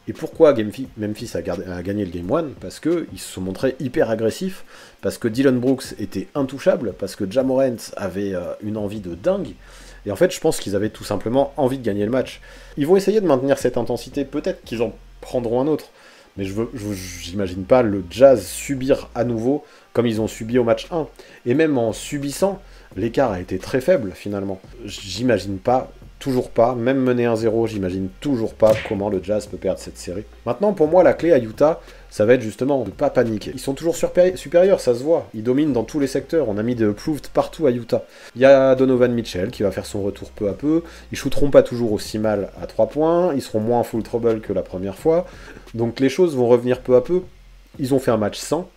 Speaker 1: Et pourquoi Memphis a gagné le Game 1? Parce qu'ils se sont montrés hyper agressifs, parce que Dillon Brooks était intouchable, parce que Ja Morant avait une envie de dingue. Et en fait, je pense qu'ils avaient tout simplement envie de gagner le match. Ils vont essayer de maintenir cette intensité, peut-être qu'ils en prendront un autre. Mais j'imagine pas le Jazz subir à nouveau comme ils ont subi au match 1. Et même en subissant, l'écart a été très faible finalement. J'imagine pas, toujours pas, même mené 1-0, j'imagine toujours pas comment le Jazz peut perdre cette série. Maintenant, pour moi, la clé à Utah, ça va être justement de ne pas paniquer. Ils sont toujours supérieurs, ça se voit. Ils dominent dans tous les secteurs. On a mis des approved partout à Utah. Il y a Donovan Mitchell qui va faire son retour peu à peu. Ils shooteront pas toujours aussi mal à 3 points. Ils seront moins en full trouble que la première fois. Donc les choses vont revenir peu à peu. Ils ont fait un match 100.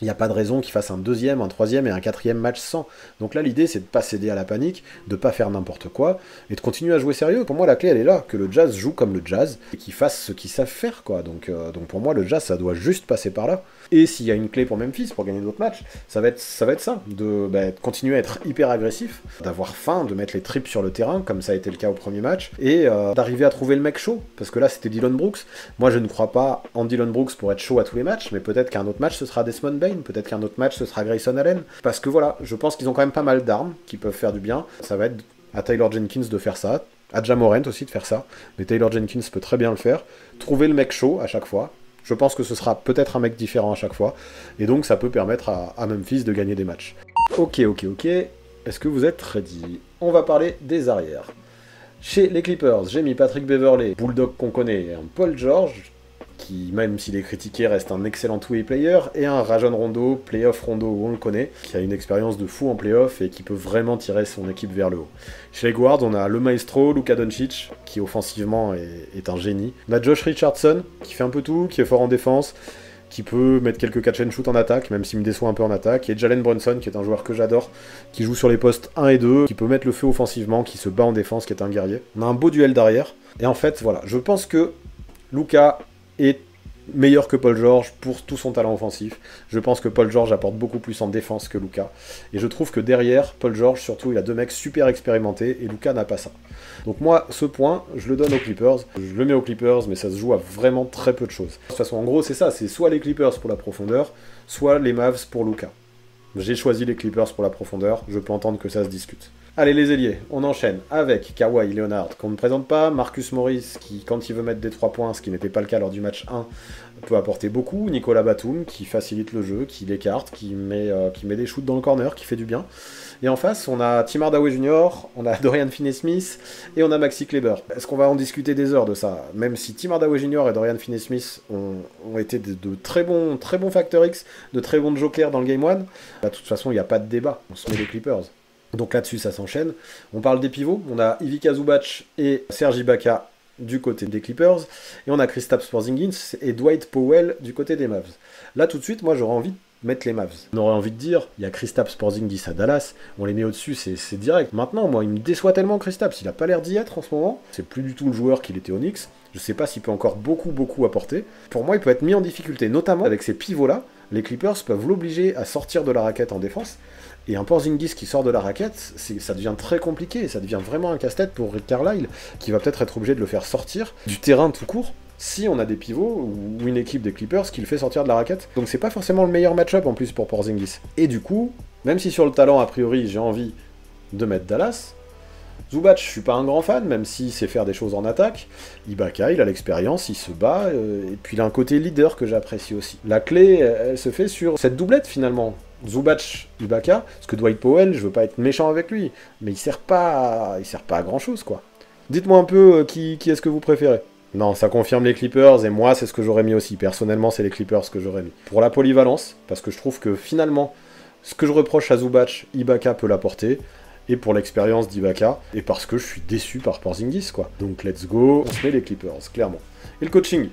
Speaker 1: Il n'y a pas de raison qu'ils fassent un deuxième, un troisième et un quatrième match sans. Donc là, l'idée, c'est de pas céder à la panique, de pas faire n'importe quoi, et de continuer à jouer sérieux. Pour moi, la clé, elle est là, que le Jazz joue comme le Jazz, et qu'ils fassent ce qu'ils savent faire, quoi. Donc pour moi, le Jazz, ça doit juste passer par là. Et s'il y a une clé pour Memphis, pour gagner d'autres matchs, ça va être ça, de continuer à être hyper agressif, d'avoir faim, de mettre les tripes sur le terrain, comme ça a été le cas au premier match, et d'arriver à trouver le mec chaud, parce que là, c'était Dillon Brooks. Moi, je ne crois pas en Dillon Brooks pour être chaud à tous les matchs, mais peut-être qu'un autre match, ce sera Desmond Bain, peut-être qu'un autre match, ce sera Grayson Allen, parce que voilà, je pense qu'ils ont quand même pas mal d'armes qui peuvent faire du bien. Ça va être à Taylor Jenkins de faire ça, à Ja Morant aussi de faire ça, mais Taylor Jenkins peut très bien le faire. Trouver le mec chaud à chaque fois. Je pense que ce sera peut-être un mec différent à chaque fois, et donc ça peut permettre à Memphis de gagner des matchs. Ok, est-ce que vous êtes ready? On va parler des arrières. Chez les Clippers, j'ai mis Patrick Beverley, Bulldog qu'on connaît, un Paul George, qui, même s'il est critiqué, reste un excellent two-way player, et un Rajon Rondo, playoff Rondo, on le connaît, qui a une expérience de fou en playoff et qui peut vraiment tirer son équipe vers le haut. Chez les guards, on a le maestro, Luka Doncic, qui offensivement est un génie. On a Josh Richardson, qui fait un peu tout, qui est fort en défense, qui peut mettre quelques catch and shoot en attaque, même s'il me déçoit un peu en attaque, et Jalen Brunson, qui est un joueur que j'adore, qui joue sur les postes 1 et 2, qui peut mettre le feu offensivement, qui se bat en défense, qui est un guerrier. On a un beau duel d'arrière, et en fait, voilà, je pense que Luka est meilleur que Paul George pour tout son talent offensif. Je pense que Paul George apporte beaucoup plus en défense que Luka. Et je trouve que derrière, Paul George, surtout, il a deux mecs super expérimentés, et Luka n'a pas ça. Donc moi, ce point, je le donne aux Clippers. Je le mets aux Clippers, mais ça se joue à vraiment très peu de choses. De toute façon, en gros, c'est ça, c'est soit les Clippers pour la profondeur, soit les Mavs pour Luka. J'ai choisi les Clippers pour la profondeur, je peux entendre que ça se discute. Allez les ailiers, on enchaîne avec Kawhi Leonard, qu'on ne présente pas, Marcus Morris, qui quand il veut mettre des 3 points, ce qui n'était pas le cas lors du match 1, peut apporter beaucoup, Nicolas Batum, qui facilite le jeu, qui l'écarte, qui met des shoots dans le corner, qui fait du bien. Et en face, on a Tim Hardaway Jr., on a Dorian Finney-Smith, et on a Maxi Kleber. Est-ce qu'on va en discuter des heures de ça? Même si Tim Hardaway Jr. et Dorian Finney-Smith ont été de très bons Factor X, de très bons jokers dans le Game 1, de toute façon, il n'y a pas de débat, on se met les Clippers. Donc là-dessus, ça s'enchaîne. On parle des pivots. On a Ivica Zubac et Serge Ibaka du côté des Clippers. Et on a Kristaps Porzingis et Dwight Powell du côté des Mavs. Là, tout de suite, moi, j'aurais envie de mettre les Mavs. On aurait envie de dire, il y a Kristaps Porzingis à Dallas. On les met au-dessus, c'est direct. Maintenant, moi, il me déçoit tellement Kristaps. Il a pas l'air d'y être en ce moment. C'est plus du tout le joueur qu'il était au Knicks. Je sais pas s'il peut encore beaucoup apporter. Pour moi, il peut être mis en difficulté, notamment avec ces pivots-là. Les Clippers peuvent l'obliger à sortir de la raquette en défense. Et un Porzingis qui sort de la raquette, ça devient très compliqué, ça devient vraiment un casse-tête pour Rick Carlisle, qui va peut-être être obligé de le faire sortir du terrain tout court, si on a des pivots ou une équipe des Clippers qui le fait sortir de la raquette. Donc c'est pas forcément le meilleur match-up en plus pour Porzingis. Et du coup, même si sur le talent, a priori, j'ai envie de mettre Dallas, Zubac, je suis pas un grand fan, même s'il sait faire des choses en attaque. Ibaka, il a l'expérience, il se bat, et puis il a un côté leader que j'apprécie aussi. La clé, elle se fait sur cette doublette finalement. Zubac, Ibaka, parce que Dwight Powell, je veux pas être méchant avec lui, mais il sert pas à grand chose quoi. Dites-moi un peu qui est-ce que vous préférez. Non, ça confirme les Clippers, et moi c'est ce que j'aurais mis aussi. Personnellement, c'est les Clippers que j'aurais mis. Pour la polyvalence, parce que je trouve que finalement, ce que je reproche à Zubac, Ibaka peut l'apporter. Et pour l'expérience d'Ibaka, et parce que je suis déçu par Porzingis, quoi. Donc let's go, on se met les Clippers, clairement. Et le coaching?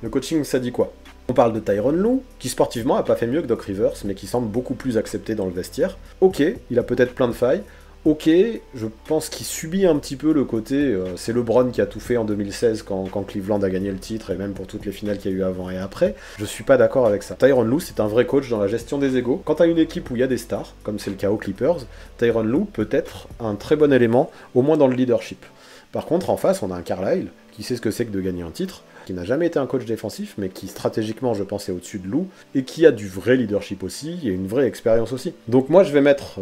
Speaker 1: Le coaching, ça dit quoi? On parle de Tyronn Lue, qui sportivement a pas fait mieux que Doc Rivers, mais qui semble beaucoup plus accepté dans le vestiaire. Ok, il a peut-être plein de failles. Ok, je pense qu'il subit un petit peu le côté... c'est LeBron qui a tout fait en 2016 quand Cleveland a gagné le titre, et même pour toutes les finales qu'il y a eu avant et après. Je suis pas d'accord avec ça. Tyronn Lue, c'est un vrai coach dans la gestion des égos. Quand t'as une équipe où il y a des stars, comme c'est le cas aux Clippers, Tyronn Lue peut être un très bon élément, au moins dans le leadership. Par contre, en face, on a un Carlisle, qui sait ce que c'est que de gagner un titre, qui n'a jamais été un coach défensif, mais qui stratégiquement, je pense, est au-dessus de Lue, et qui a du vrai leadership aussi, et une vraie expérience aussi. Donc moi, je vais mettre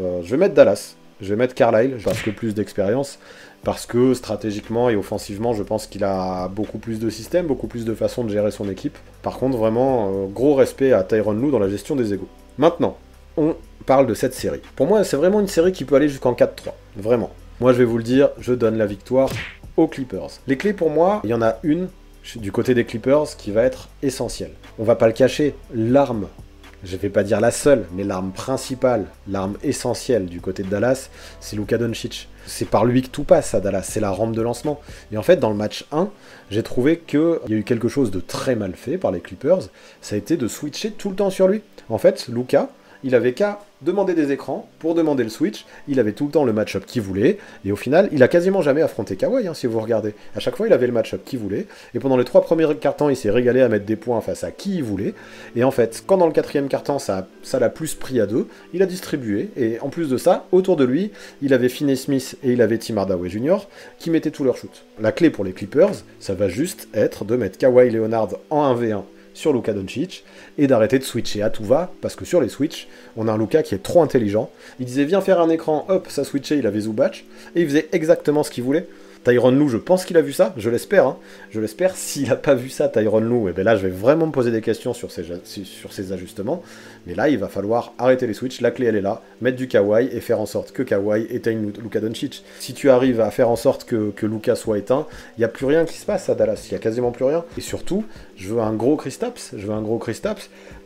Speaker 1: Dallas. Je vais mettre Carlisle, parce que plus d'expérience, parce que stratégiquement et offensivement, je pense qu'il a beaucoup plus de systèmes, beaucoup plus de façons de gérer son équipe. Par contre, vraiment, gros respect à Tyronn Lue dans la gestion des égos. Maintenant, on parle de cette série. Pour moi, c'est vraiment une série qui peut aller jusqu'en 4-3. Vraiment. Moi, je vais vous le dire, je donne la victoire aux Clippers. Les clés, pour moi, il y en a une, du côté des Clippers, qui va être essentielle. On va pas le cacher, l'arme. Je vais pas dire la seule, mais l'arme principale, l'arme essentielle du côté de Dallas, c'est Luka Doncic. C'est par lui que tout passe à Dallas, c'est la rampe de lancement. Et en fait, dans le match 1, j'ai trouvé qu'il y a eu quelque chose de très mal fait par les Clippers, ça a été de switcher tout le temps sur lui. En fait, Luka, il avait qu'à demander des écrans pour demander le switch, il avait tout le temps le match-up qu'il voulait, et au final, il a quasiment jamais affronté Kawhi, hein, si vous regardez. À chaque fois, il avait le match-up qu'il voulait, et pendant les 3 premiers quart-temps, il s'est régalé à mettre des points face à qui il voulait, et en fait, quand dans le 4e quart-temps, ça l'a plus pris à 2, il a distribué, et en plus de ça, autour de lui, il avait Finney Smith et il avait Tim Hardaway Jr. qui mettaient tous leurs shoots. La clé pour les Clippers, ça va juste être de mettre Kawhi Leonard en 1v1 sur Luka Doncic, et d'arrêter de switcher à tout va, parce que sur les switches, on a un Luka qui est trop intelligent. Il disait viens faire un écran, hop, ça switchait, il avait Zubac, et il faisait exactement ce qu'il voulait. Tyronn Lue, je pense qu'il a vu ça, je l'espère, hein. Je l'espère. S'il n'a pas vu ça, Tyronn Lue, et bien là je vais vraiment me poser des questions sur ces ajustements, mais là il va falloir arrêter les switches, la clé elle est là, mettre du Kawhi et faire en sorte que Kawhi éteigne Luka Doncic. Si tu arrives à faire en sorte que Luka soit éteint, il n'y a plus rien qui se passe à Dallas, il n'y a quasiment plus rien, et surtout, je veux un gros Kristaps,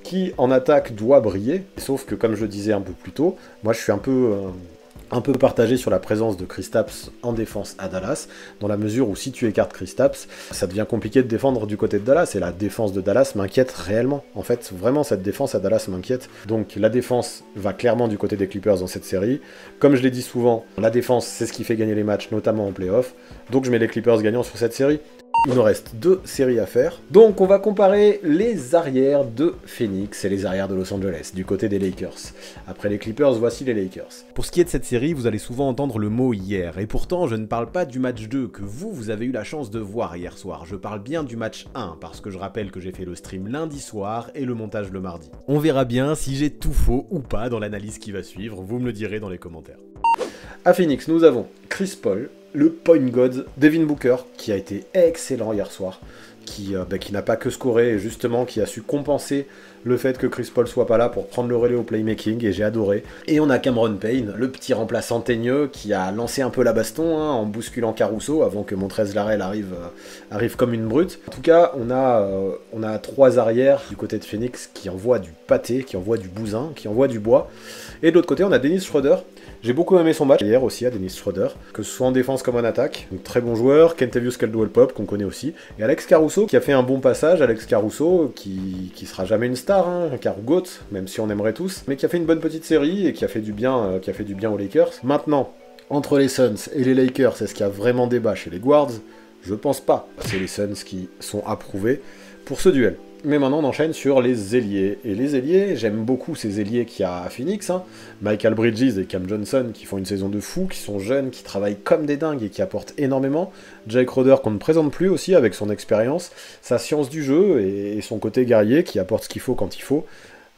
Speaker 1: qui en attaque doit briller, sauf que comme je le disais un peu plus tôt, moi je suis un peu partagé sur la présence de Kristaps en défense à Dallas, dans la mesure où si tu écartes Kristaps, ça devient compliqué de défendre du côté de Dallas, et la défense de Dallas m'inquiète réellement. En fait, vraiment, cette défense à Dallas m'inquiète. Donc la défense va clairement du côté des Clippers dans cette série. Comme je l'ai dit souvent, la défense, c'est ce qui fait gagner les matchs, notamment en playoff. Donc je mets les Clippers gagnants sur cette série. Il nous reste 2 séries à faire. Donc on va comparer les arrières de Phoenix et les arrières de Los Angeles, du côté des Lakers. Après les Clippers, voici les Lakers.
Speaker 2: Pour ce qui est de cette série, vous allez souvent entendre le mot hier, et pourtant je ne parle pas du match 2 que vous avez eu la chance de voir hier soir. Je parle bien du match 1, parce que je rappelle que j'ai fait le stream lundi soir et le montage le mardi. On verra bien si j'ai tout faux ou pas dans l'analyse qui va suivre, vous me le direz dans les commentaires.
Speaker 1: À Phoenix, nous avons Chris Paul, le point god, Devin Booker, qui a été excellent hier soir, qui n'a pas que scoré, et justement qui a su compenser le fait que Chris Paul soit pas là pour prendre le relais au playmaking, et j'ai adoré. Et on a Cameron Payne, le petit remplaçant teigneux, qui a lancé un peu la baston, hein, en bousculant Caruso, avant que Montrezl Harrell arrive comme une brute. En tout cas, on a 3 arrières du côté de Phoenix qui envoient du pâté, qui envoient du bousin, qui envoient du bois. Et de l'autre côté, on a Dennis Schroeder. J'ai beaucoup aimé son match hier aussi à Dennis Schroeder, que ce soit en défense comme en attaque. Donc, très bon joueur, Kentavious Caldwell-Pope qu'on connaît aussi, et Alex Caruso qui a fait un bon passage, Alex Caruso qui sera jamais une star, hein, car GOAT, même si on aimerait tous, mais qui a fait une bonne petite série et qui a fait du bien aux Lakers. Maintenant, entre les Suns et les Lakers, est-ce qu'il y a vraiment débat chez les guards? Je pense pas. C'est les Suns qui sont approuvés pour ce duel. Mais maintenant on enchaîne sur les ailiers. Et les ailiers, j'aime beaucoup ces ailiers qu'il y a à Phoenix, hein. Michael Bridges et Cam Johnson qui font une saison de fou, qui sont jeunes, qui travaillent comme des dingues et qui apportent énormément. Jake Roder qu'on ne présente plus aussi avec son expérience, sa science du jeu et son côté guerrier qui apporte ce qu'il faut quand il faut.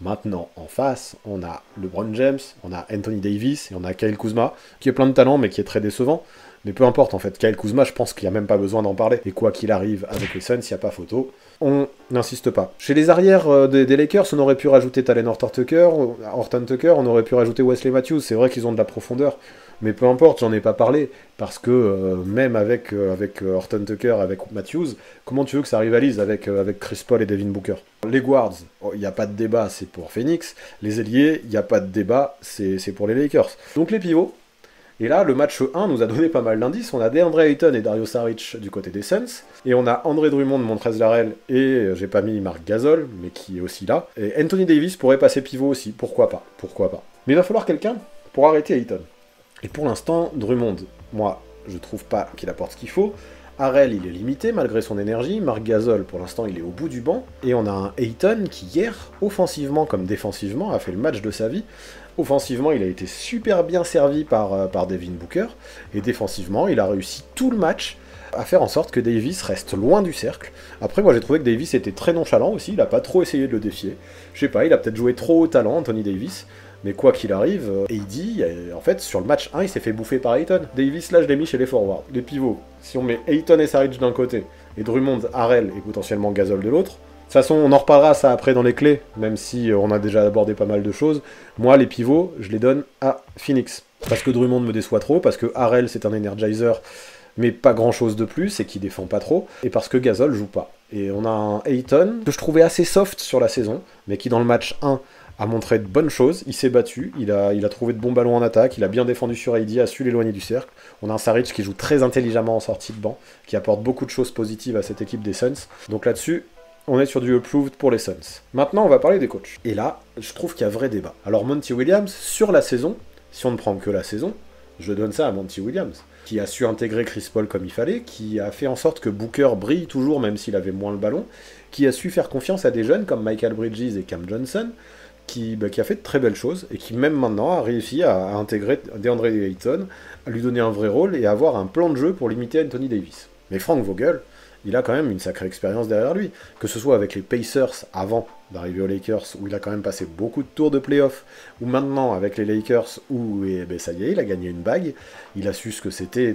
Speaker 1: Maintenant, en face, on a LeBron James, on a Anthony Davis et on a Kyle Kuzma, qui est plein de talent mais qui est très décevant. Mais peu importe, en fait, Kyle Kuzma, je pense qu'il n'y a même pas besoin d'en parler. Et quoi qu'il arrive avec les Suns, il n'y a pas photo. On n'insiste pas. Chez les arrières des Lakers, on aurait pu rajouter Talen Horton Tucker, on aurait pu rajouter Wesley Matthews. C'est vrai qu'ils ont de la profondeur. Mais peu importe, j'en ai pas parlé, parce que même avec Horton Tucker, avec Matthews, comment tu veux que ça rivalise avec Chris Paul et Devin Booker? Les guards, il n'y a pas de débat, c'est pour Phoenix. Les ailiers, il n'y a pas de débat, c'est pour les Lakers. Donc les pivots. Et là, le match 1 nous a donné pas mal d'indices. On a DeAndre Ayton et Dario Saric du côté des Suns. Et on a André Drummond, Montrezl Harrell et j'ai pas mis Marc Gasol, mais qui est aussi là. Et Anthony Davis pourrait passer pivot aussi, pourquoi pas. Mais il va falloir quelqu'un pour arrêter Ayton. Et pour l'instant, Drummond, moi, je trouve pas qu'il apporte ce qu'il faut. Harrell, il est limité malgré son énergie. Marc Gasol, pour l'instant, il est au bout du banc. Et on a un Ayton qui, hier, offensivement comme défensivement, a fait le match de sa vie. Offensivement, il a été super bien servi par Devin Booker. Et défensivement, il a réussi tout le match à faire en sorte que Davis reste loin du cercle. Après, moi, j'ai trouvé que Davis était très nonchalant aussi. Il a pas trop essayé de le défier. Je sais pas, il a peut-être joué trop au talent, Anthony Davis. Mais quoi qu'il arrive, AD, en fait, sur le match 1, il s'est fait bouffer par Ayton. Davis, là, je l'ai mis chez les forwards. Les pivots, si on met Ayton et Saric d'un côté, et Drummond, Harrell et potentiellement Gasol de l'autre, de toute façon, on en reparlera ça après dans les clés, même si on a déjà abordé pas mal de choses. Moi, les pivots, je les donne à Phoenix. Parce que Drummond me déçoit trop, parce que Harrell, c'est un energizer, mais pas grand-chose de plus, et qui défend pas trop, et parce que Gasol joue pas. Et on a un Ayton que je trouvais assez soft sur la saison, mais qui dans le match 1 a montré de bonnes choses, il s'est battu, il a trouvé de bons ballons en attaque, il a bien défendu sur AD, a su l'éloigner du cercle. On a un Saric qui joue très intelligemment en sortie de banc, qui apporte beaucoup de choses positives à cette équipe des Suns. Donc là-dessus, on est sur du approved pour les Suns. Maintenant, on va parler des coachs. Et là, je trouve qu'il y a vrai débat. Alors, Monty Williams, sur la saison, si on ne prend que la saison, je donne ça à Monty Williams, qui a su intégrer Chris Paul comme il fallait, qui a fait en sorte que Booker brille toujours, même s'il avait moins le ballon, qui a su faire confiance à des jeunes comme Michael Bridges et Cam Johnson, qui a fait de très belles choses, et qui même maintenant a réussi à intégrer DeAndre Ayton, à lui donner un vrai rôle, et à avoir un plan de jeu pour limiter Anthony Davis. Mais Frank Vogel, il a quand même une sacrée expérience derrière lui, que ce soit avec les Pacers avant d'arriver aux Lakers, où il a quand même passé beaucoup de tours de playoff, ou maintenant avec les Lakers, où ça y est, il a gagné une bague, il a su ce que c'était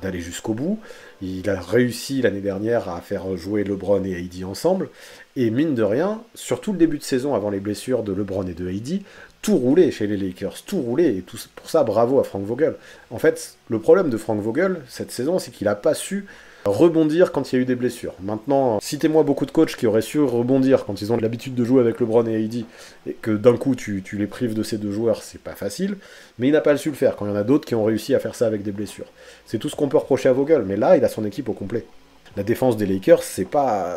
Speaker 1: d'aller jusqu'au bout, il a réussi l'année dernière à faire jouer LeBron et AD ensemble, et mine de rien, sur tout le début de saison avant les blessures de LeBron et de AD, tout roulait chez les Lakers, tout roulait, et tout, pour ça, bravo à Frank Vogel. En fait, le problème de Frank Vogel, cette saison, c'est qu'il n'a pas su rebondir quand il y a eu des blessures. Maintenant, citez-moi beaucoup de coachs qui auraient su rebondir quand ils ont l'habitude de jouer avec LeBron et AD, et que d'un coup tu les prives de ces deux joueurs, c'est pas facile, mais il n'a pas su le faire, quand il y en a d'autres qui ont réussi à faire ça avec des blessures. C'est tout ce qu'on peut reprocher à Vogel, mais là, il a son équipe au complet. La défense des Lakers, c'est pas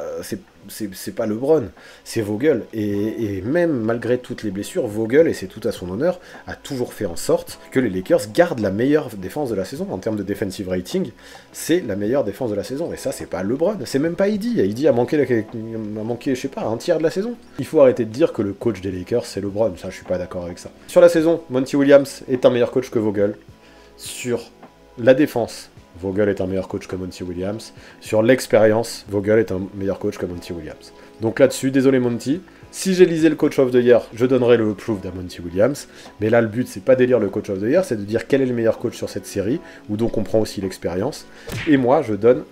Speaker 1: LeBron, c'est Vogel. Et même malgré toutes les blessures, Vogel, et c'est tout à son honneur, a toujours fait en sorte que les Lakers gardent la meilleure défense de la saison. En termes de defensive rating, c'est la meilleure défense de la saison. Et ça, c'est pas LeBron, c'est même pas AD. AD a manqué, je sais pas, un tiers de la saison. Il faut arrêter de dire que le coach des Lakers, c'est LeBron. Ça, je suis pas d'accord avec ça. Sur la saison, Monty Williams est un meilleur coach que Vogel. Sur la défense, Vogel est un meilleur coach que Monty Williams. Sur l'expérience, Vogel est un meilleur coach que Monty Williams. Donc là-dessus, désolé Monty, si j'élisais le coach of the year, je donnerais le approved à Monty Williams. Mais là, le but, c'est pas d'élire le coach of the year, c'est de dire quel est le meilleur coach sur cette série, où donc on prend aussi l'expérience. Et moi, je donne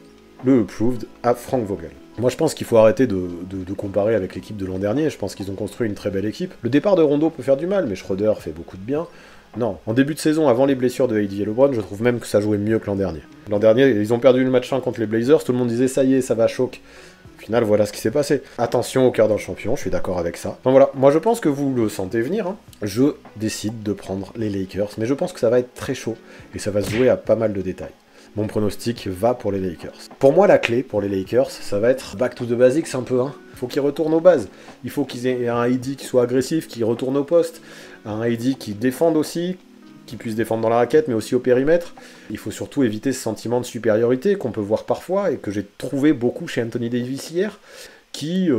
Speaker 1: le approved à Frank Vogel. Moi, je pense qu'il faut arrêter de comparer avec l'équipe de l'an dernier. Je pense qu'ils ont construit une très belle équipe. Le départ de Rondo peut faire du mal, mais Schroeder fait beaucoup de bien. Non, en début de saison, avant les blessures de AD et LeBron, je trouve même que ça jouait mieux que l'an dernier. L'an dernier, ils ont perdu le match 1 contre les Blazers, tout le monde disait ça y est, ça va choc. Au final, voilà ce qui s'est passé. Attention au cœur d'un champion, je suis d'accord avec ça. Enfin voilà, moi je pense que vous le sentez venir. Hein. Je décide de prendre les Lakers, mais je pense que ça va être très chaud, et ça va se jouer à pas mal de détails. Mon pronostic va pour les Lakers. Pour moi, la clé pour les Lakers, ça va être back to the basics un peu. Hein. Il faut qu'ils retournent aux bases. Il faut qu'ils aient un AD qui soit agressif, qui retourne au poste. Un AD qui défende aussi, qui puisse défendre dans la raquette, mais aussi au périmètre. Il faut surtout éviter ce sentiment de supériorité qu'on peut voir parfois, et que j'ai trouvé beaucoup chez Anthony Davis hier, qui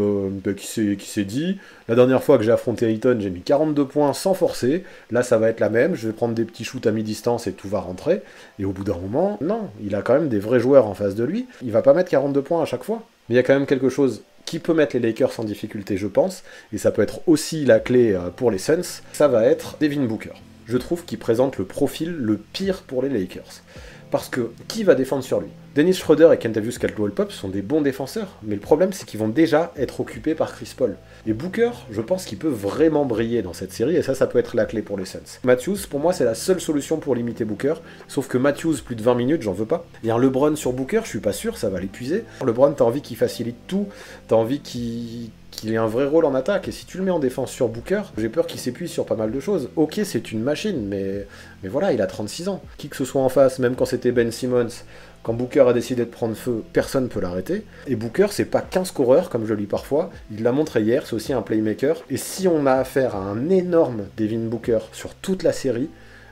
Speaker 1: s'est dit, la dernière fois que j'ai affronté Ayton, j'ai mis 42 points sans forcer, là ça va être la même, je vais prendre des petits shoots à mi-distance et tout va rentrer, et au bout d'un moment, non, il a quand même des vrais joueurs en face de lui, il va pas mettre 42 points à chaque fois, mais il y a quand même quelque chose qui peut mettre les Lakers en difficulté, je pense, et ça peut être aussi la clé pour les Suns, ça va être Devin Booker. Je trouve qu'il présente le profil le pire pour les Lakers. Parce que, qui va défendre sur lui? Dennis Schroeder et Kentavious Caldwell-Pope sont des bons défenseurs, mais le problème c'est qu'ils vont déjà être occupés par Chris Paul. Et Booker, je pense qu'il peut vraiment briller dans cette série, et ça peut être la clé pour les Suns. Matthews, pour moi, c'est la seule solution pour limiter Booker, sauf que Matthews, plus de 20 minutes, j'en veux pas. Et un LeBron sur Booker, je suis pas sûr, ça va l'épuiser. LeBron, t'as envie qu'il facilite tout, t'as envie qu'il ait un vrai rôle en attaque, et si tu le mets en défense sur Booker, j'ai peur qu'il s'épuise sur pas mal de choses. Ok, c'est une machine, mais voilà, il a 36 ans. Qui que ce soit en face, même quand c'était Ben Simmons, quand Booker a décidé de prendre feu, personne ne peut l'arrêter. Et Booker, c'est pas qu'un scoreur, comme je lis parfois, il l'a montré hier, c'est aussi un playmaker. Et si on a affaire à un énorme Devin Booker sur toute la série,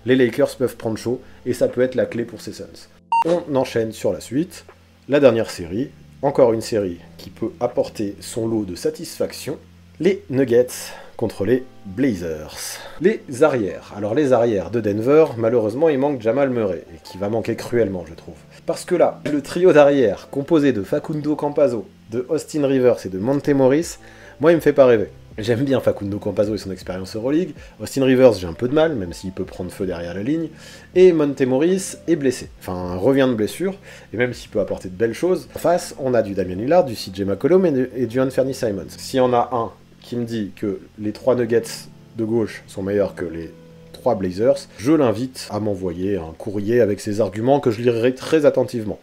Speaker 1: les Lakers peuvent prendre chaud, et ça peut être la clé pour ces Suns. On enchaîne sur la suite. La dernière série, encore une série qui peut apporter son lot de satisfaction, les Nuggets contre les Blazers. Les arrières. Alors les arrières de Denver, malheureusement il manque Jamal Murray, et qui va manquer cruellement je trouve. Parce que là, le trio d'arrière, composé de Facundo Campazzo, de Austin Rivers et de Monte Morris, moi il me fait pas rêver. J'aime bien Facundo Campazzo et son expérience Euroleague. Austin Rivers, j'ai un peu de mal, même s'il peut prendre feu derrière la ligne. Et Monte Morris est blessé. Enfin, revient de blessure, et même s'il peut apporter de belles choses. En face, on a du Damian Lillard, du CJ McCollum et du Anthony Simons. S'il y en a un qui me dit que les 3 Nuggets de gauche sont meilleurs que les 3 Blazers, je l'invite à m'envoyer un courrier avec ses arguments que je lirai très attentivement.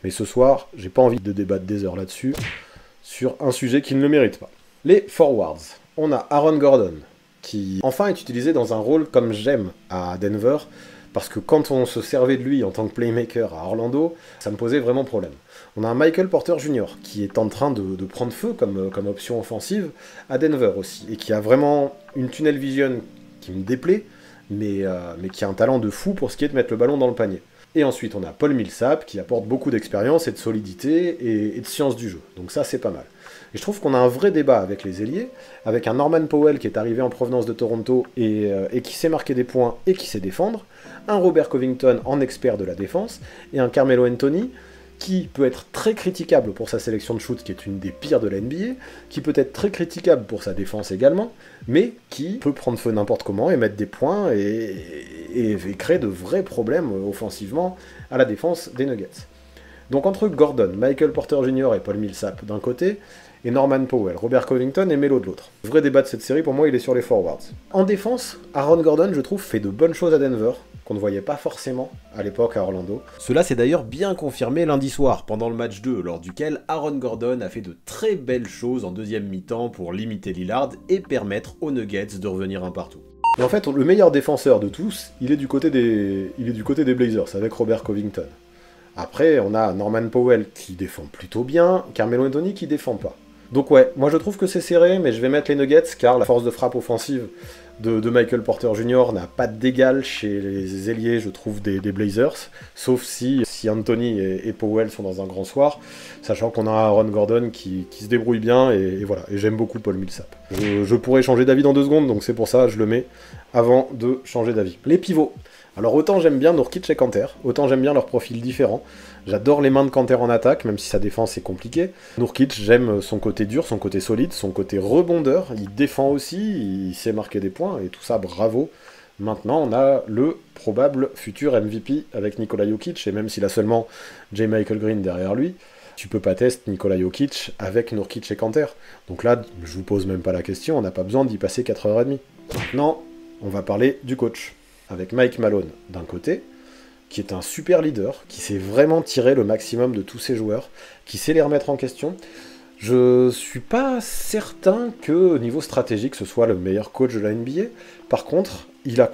Speaker 1: Mais ce soir, j'ai pas envie de débattre des heures là-dessus, sur un sujet qui ne le mérite pas. Les forwards. On a Aaron Gordon, qui enfin est utilisé dans un rôle comme j'aime à Denver. parce que quand on se servait de lui en tant que playmaker à Orlando, ça me posait vraiment problème. On a un Michael Porter Jr. qui est en train de prendre feu comme option offensive à Denver aussi, et qui a vraiment une tunnel vision qui me déplaît, mais qui a un talent de fou pour ce qui est de mettre le ballon dans le panier. Et ensuite, on a Paul Millsap qui apporte beaucoup d'expérience et de solidité et de science du jeu. Donc ça, c'est pas mal. Et je trouve qu'on a un vrai débat avec les ailiers, avec un Norman Powell qui est arrivé en provenance de Toronto et qui sait marquer des points et qui sait défendre, un Robert Covington en expert de la défense, et un Carmelo Anthony qui peut être très critiquable pour sa sélection de shoot, qui est une des pires de la NBA, qui peut être très critiquable pour sa défense également, mais qui peut prendre feu n'importe comment et mettre des points et créer de vrais problèmes offensivement à la défense des Nuggets. Donc entre Gordon, Michael Porter Jr. et Paul Millsap d'un côté, et Norman Powell, Robert Covington et Melo de l'autre. Le vrai débat de cette série, pour moi, il est sur les forwards. En défense, Aaron Gordon, je trouve, fait de bonnes choses à Denver, qu'on ne voyait pas forcément à l'époque à Orlando.
Speaker 2: Cela s'est d'ailleurs bien confirmé lundi soir, pendant le match 2, lors duquel Aaron Gordon a fait de très belles choses en deuxième mi-temps pour limiter Lillard et permettre aux Nuggets de revenir un partout.
Speaker 1: Mais en fait, le meilleur défenseur de tous, il est du côté des Blazers, avec Robert Covington. Après, on a Norman Powell qui défend plutôt bien, Carmelo Anthony qui défend pas. Donc ouais, moi je trouve que c'est serré, mais je vais mettre les Nuggets, car la force de frappe offensive de Michael Porter Jr. n'a pas d'égal chez les ailiers, je trouve, des Blazers, sauf si Anthony et Powell sont dans un grand soir, sachant qu'on a Aaron Gordon qui se débrouille bien, et voilà, et j'aime beaucoup Paul Millsap. Je pourrais changer d'avis dans 2 secondes, donc c'est pour ça que je le mets avant de changer d'avis. Les pivots. Alors autant j'aime bien Nurkic et Kanter, autant j'aime bien leurs profils différents. J'adore les mains de Kanter en attaque, même si sa défense est compliquée. Nurkic, j'aime son côté dur, son côté solide, son côté rebondeur. Il défend aussi, il sait marquer des points, et tout ça, bravo. Maintenant, on a le probable futur MVP avec Nikola Jokic, et même s'il a seulement J. Michael Green derrière lui, tu peux pas tester Nikola Jokic avec Nurkic et Kanter. Donc là, je vous pose même pas la question, on n'a pas besoin d'y passer 4h30. Maintenant, on va parler du coach, avec Mike Malone d'un côté, qui est un super leader, qui sait vraiment tirer le maximum de tous ses joueurs, qui sait les remettre en question. Je suis pas certain que, au niveau stratégique, ce soit le meilleur coach de la NBA. Par contre, il a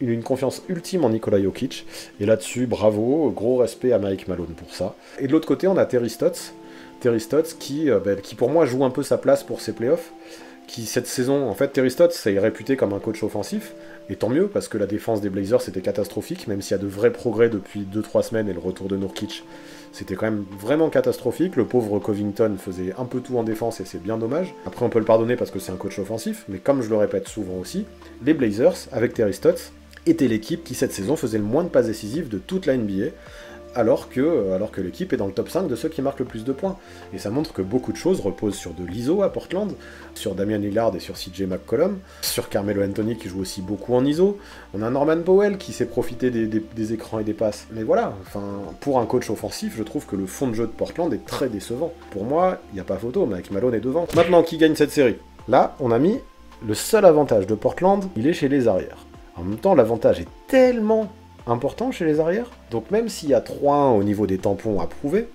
Speaker 1: une confiance ultime en Nikola Jokic, et là-dessus, bravo, gros respect à Mike Malone pour ça. Et de l'autre côté, on a Terry Stotts qui pour moi joue un peu sa place pour ses playoffs, qui cette saison, en fait, Terry Stotts est réputé comme un coach offensif, et tant mieux, parce que la défense des Blazers était catastrophique, même s'il y a de vrais progrès depuis 2-3 semaines, et le retour de Nurkic, c'était quand même vraiment catastrophique. Le pauvre Covington faisait un peu tout en défense, et c'est bien dommage. Après, on peut le pardonner parce que c'est un coach offensif, mais comme je le répète souvent aussi, les Blazers, avec Terry Stotts, étaient l'équipe qui cette saison faisait le moins de passes décisives de toute la NBA, alors que l'équipe est dans le top 5 de ceux qui marquent le plus de points. Et ça montre que beaucoup de choses reposent sur de l'ISO à Portland, sur Damian Lillard et sur CJ McCollum, sur Carmelo Anthony qui joue aussi beaucoup en ISO. On a Norman Powell qui sait profiter des écrans et des passes. Mais voilà, pour un coach offensif, je trouve que le fond de jeu de Portland est très décevant. Pour moi, il n'y a pas photo, Mike Malone est devant. Maintenant, qui gagne cette série? Là, on a mis le seul avantage de Portland, il est chez les arrières. En même temps, l'avantage est tellement important chez les arrières. Donc même s'il y a 3-1 au niveau des tampons à prouver,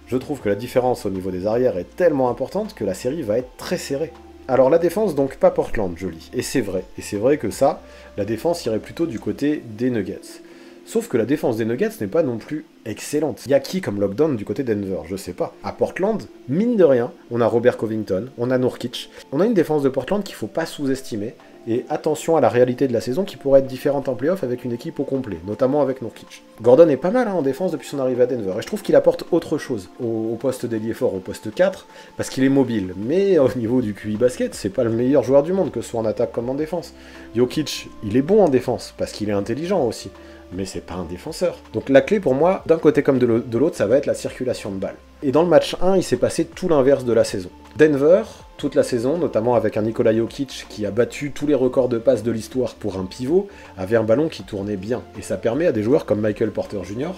Speaker 1: je trouve que la différence au niveau des arrières est tellement importante que la série va être très serrée. Alors la défense, donc pas Portland, je lis. Et c'est vrai que ça, la défense irait plutôt du côté des Nuggets. Sauf que la défense des Nuggets n'est pas non plus excellente. Il y a qui comme lockdown du côté Denver? Je sais pas. À Portland, mine de rien, on a Robert Covington, on a Nurkic. On a une défense de Portland qu'il faut pas sous-estimer. Et attention à la réalité de la saison qui pourrait être différente en playoff avec une équipe au complet, notamment avec Nurkic. Gordon est pas mal en défense depuis son arrivée à Denver, et je trouve qu'il apporte autre chose au poste d'ailier fort, au poste 4, parce qu'il est mobile. Mais au niveau du QI basket, c'est pas le meilleur joueur du monde, que ce soit en attaque comme en défense. Jokic, il est bon en défense, parce qu'il est intelligent aussi, mais c'est pas un défenseur. Donc la clé pour moi, d'un côté comme de l'autre, ça va être la circulation de balles. Et dans le match 1, il s'est passé tout l'inverse de la saison. Denver, toute la saison, notamment avec un Nikola Jokic qui a battu tous les records de passes de l'histoire pour un pivot, avait un ballon qui tournait bien. Et ça permet à des joueurs comme Michael Porter Jr.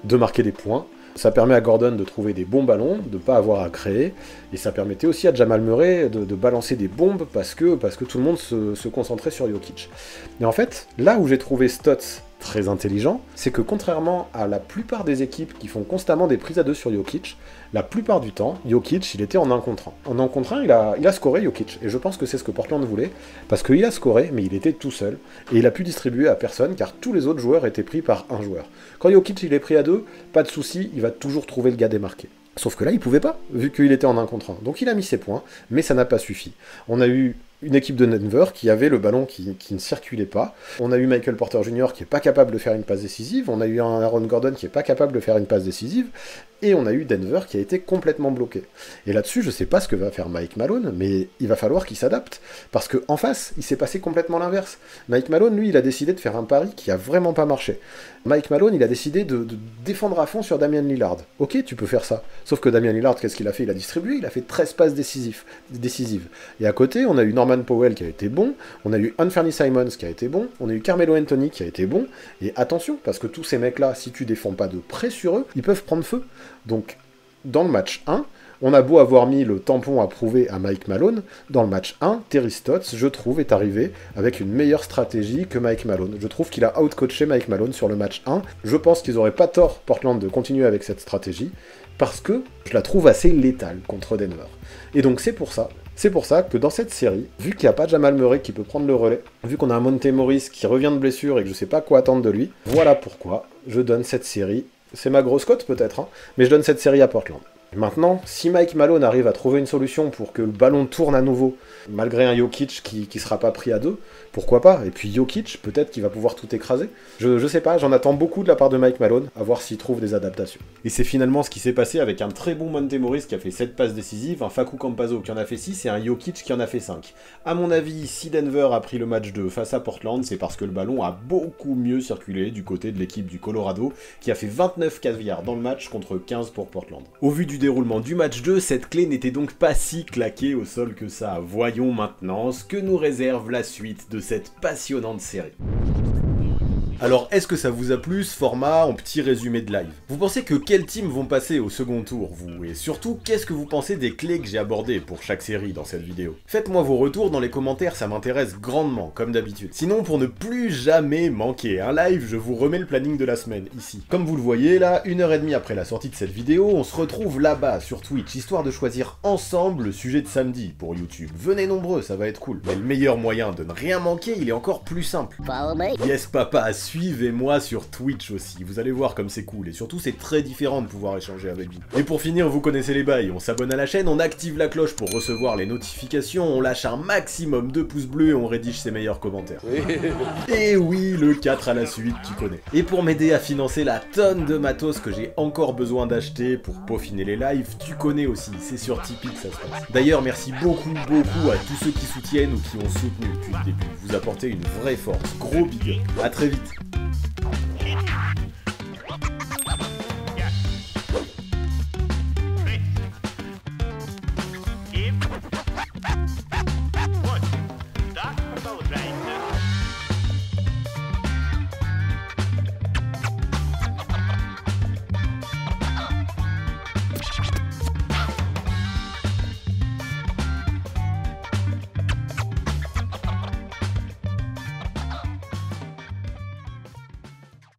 Speaker 1: de marquer des points. Ça permet à Gordon de trouver des bons ballons, de ne pas avoir à créer. Et ça permettait aussi à Jamal Murray de balancer des bombes parce que tout le monde se concentrait sur Jokic. Et en fait, là où j'ai trouvé Stotts très intelligent, c'est que contrairement à la plupart des équipes qui font constamment des prises à 2 sur Jokic, la plupart du temps, Jokic, il était en 1 contre 1. En 1 contre 1, il a scoré Jokic, et je pense que c'est ce que Portland voulait, parce qu'il a scoré, mais il était tout seul, et il a pu distribuer à personne, car tous les autres joueurs étaient pris par un joueur. Quand Jokic il est pris à 2, pas de souci, il va toujours trouver le gars démarqué. Sauf que là, il pouvait pas, vu qu'il était en 1 contre 1. Donc il a mis ses points, mais ça n'a pas suffi. On a eu une équipe de Denver qui avait le ballon qui ne circulait pas. On a eu Michael Porter Jr. qui n'est pas capable de faire une passe décisive. On a eu un Aaron Gordon qui n'est pas capable de faire une passe décisive. Et on a eu Denver qui a été complètement bloqué. Et là-dessus, je ne sais pas ce que va faire Mike Malone, mais il va falloir qu'il s'adapte. Parce qu'en face, il s'est passé complètement l'inverse. Mike Malone, lui, il a décidé de faire un pari qui a vraiment pas marché. Mike Malone, il a décidé de défendre à fond sur Damian Lillard. Ok, tu peux faire ça. Sauf que Damian Lillard, qu'est-ce qu'il a fait? Il a distribué, il a fait 13 passes décisives. Et à côté, on a eu Norman Powell qui a été bon, on a eu Anthony Simons qui a été bon, on a eu Carmelo Anthony qui a été bon. Et attention, parce que tous ces mecs-là, si tu défends pas de près sur eux, ils peuvent prendre feu. Donc, dans le match 1, on a beau avoir mis le tampon approuvé à Mike Malone, dans le match 1, Terry Stotts, je trouve, est arrivé avec une meilleure stratégie que Mike Malone. Je trouve qu'il a outcoaché Mike Malone sur le match 1. Je pense qu'ils n'auraient pas tort, Portland, de continuer avec cette stratégie, parce que je la trouve assez létale contre Denver. Et donc c'est pour ça que dans cette série, vu qu'il n'y a pas Jamal Murray qui peut prendre le relais, vu qu'on a un Monte Morris qui revient de blessure et que je ne sais pas quoi attendre de lui, voilà pourquoi je donne cette série. C'est ma grosse cote peut-être, hein, mais je donne cette série à Portland. Maintenant, si Mike Malone arrive à trouver une solution pour que le ballon tourne à nouveau, malgré un Jokic qui sera pas pris à 2, pourquoi pas? Et puis Jokic, peut-être qu'il va pouvoir tout écraser. Je sais pas, j'en attends beaucoup de la part de Mike Malone, à voir s'il trouve des adaptations. Et c'est finalement ce qui s'est passé avec un très bon Monte Morris qui a fait 7 passes décisives, un Facu Campazzo qui en a fait 6 et un Jokic qui en a fait 5. À mon avis, si Denver a pris le match 2 face à Portland, c'est parce que le ballon a beaucoup mieux circulé du côté de l'équipe du Colorado, qui a fait 29 caviars dans le match contre 15 pour Portland. Au vu du déroulement du match 2, cette clé n'était donc pas si claquée au sol que ça. Voyons maintenant ce que nous réserve la suite de cette passionnante série. Alors, est-ce que ça vous a plu ce format en petit résumé de live? Vous pensez que quelles teams vont passer au second tour, vous? Et surtout, qu'est-ce que vous pensez des clés que j'ai abordées pour chaque série dans cette vidéo? Faites-moi vos retours dans les commentaires, ça m'intéresse grandement, comme d'habitude. Sinon, pour ne plus jamais manquer un live, je vous remets le planning de la semaine, ici. Comme vous le voyez là, 1h30 après la sortie de cette vidéo, on se retrouve là-bas, sur Twitch, histoire de choisir ensemble le sujet de samedi pour YouTube. Venez nombreux, ça va être cool. Mais le meilleur moyen de ne rien manquer, il est encore plus simple. Yes papa, suivez-moi sur Twitch aussi, vous allez voir comme c'est cool, et surtout c'est très différent de pouvoir échanger avec vous. Et pour finir, vous connaissez les bails, on s'abonne à la chaîne, on active la cloche pour recevoir les notifications, on lâche un maximum de pouces bleus et on rédige ses meilleurs commentaires. Et oui, le 4 à la suite, tu connais. Et pour m'aider à financer la tonne de matos que j'ai encore besoin d'acheter pour peaufiner les lives, tu connais aussi, c'est sur Tipeee que ça se passe. D'ailleurs, merci beaucoup à tous ceux qui soutiennent ou qui ont soutenu depuis le début, vous apportez une vraie force, gros big up, à très vite.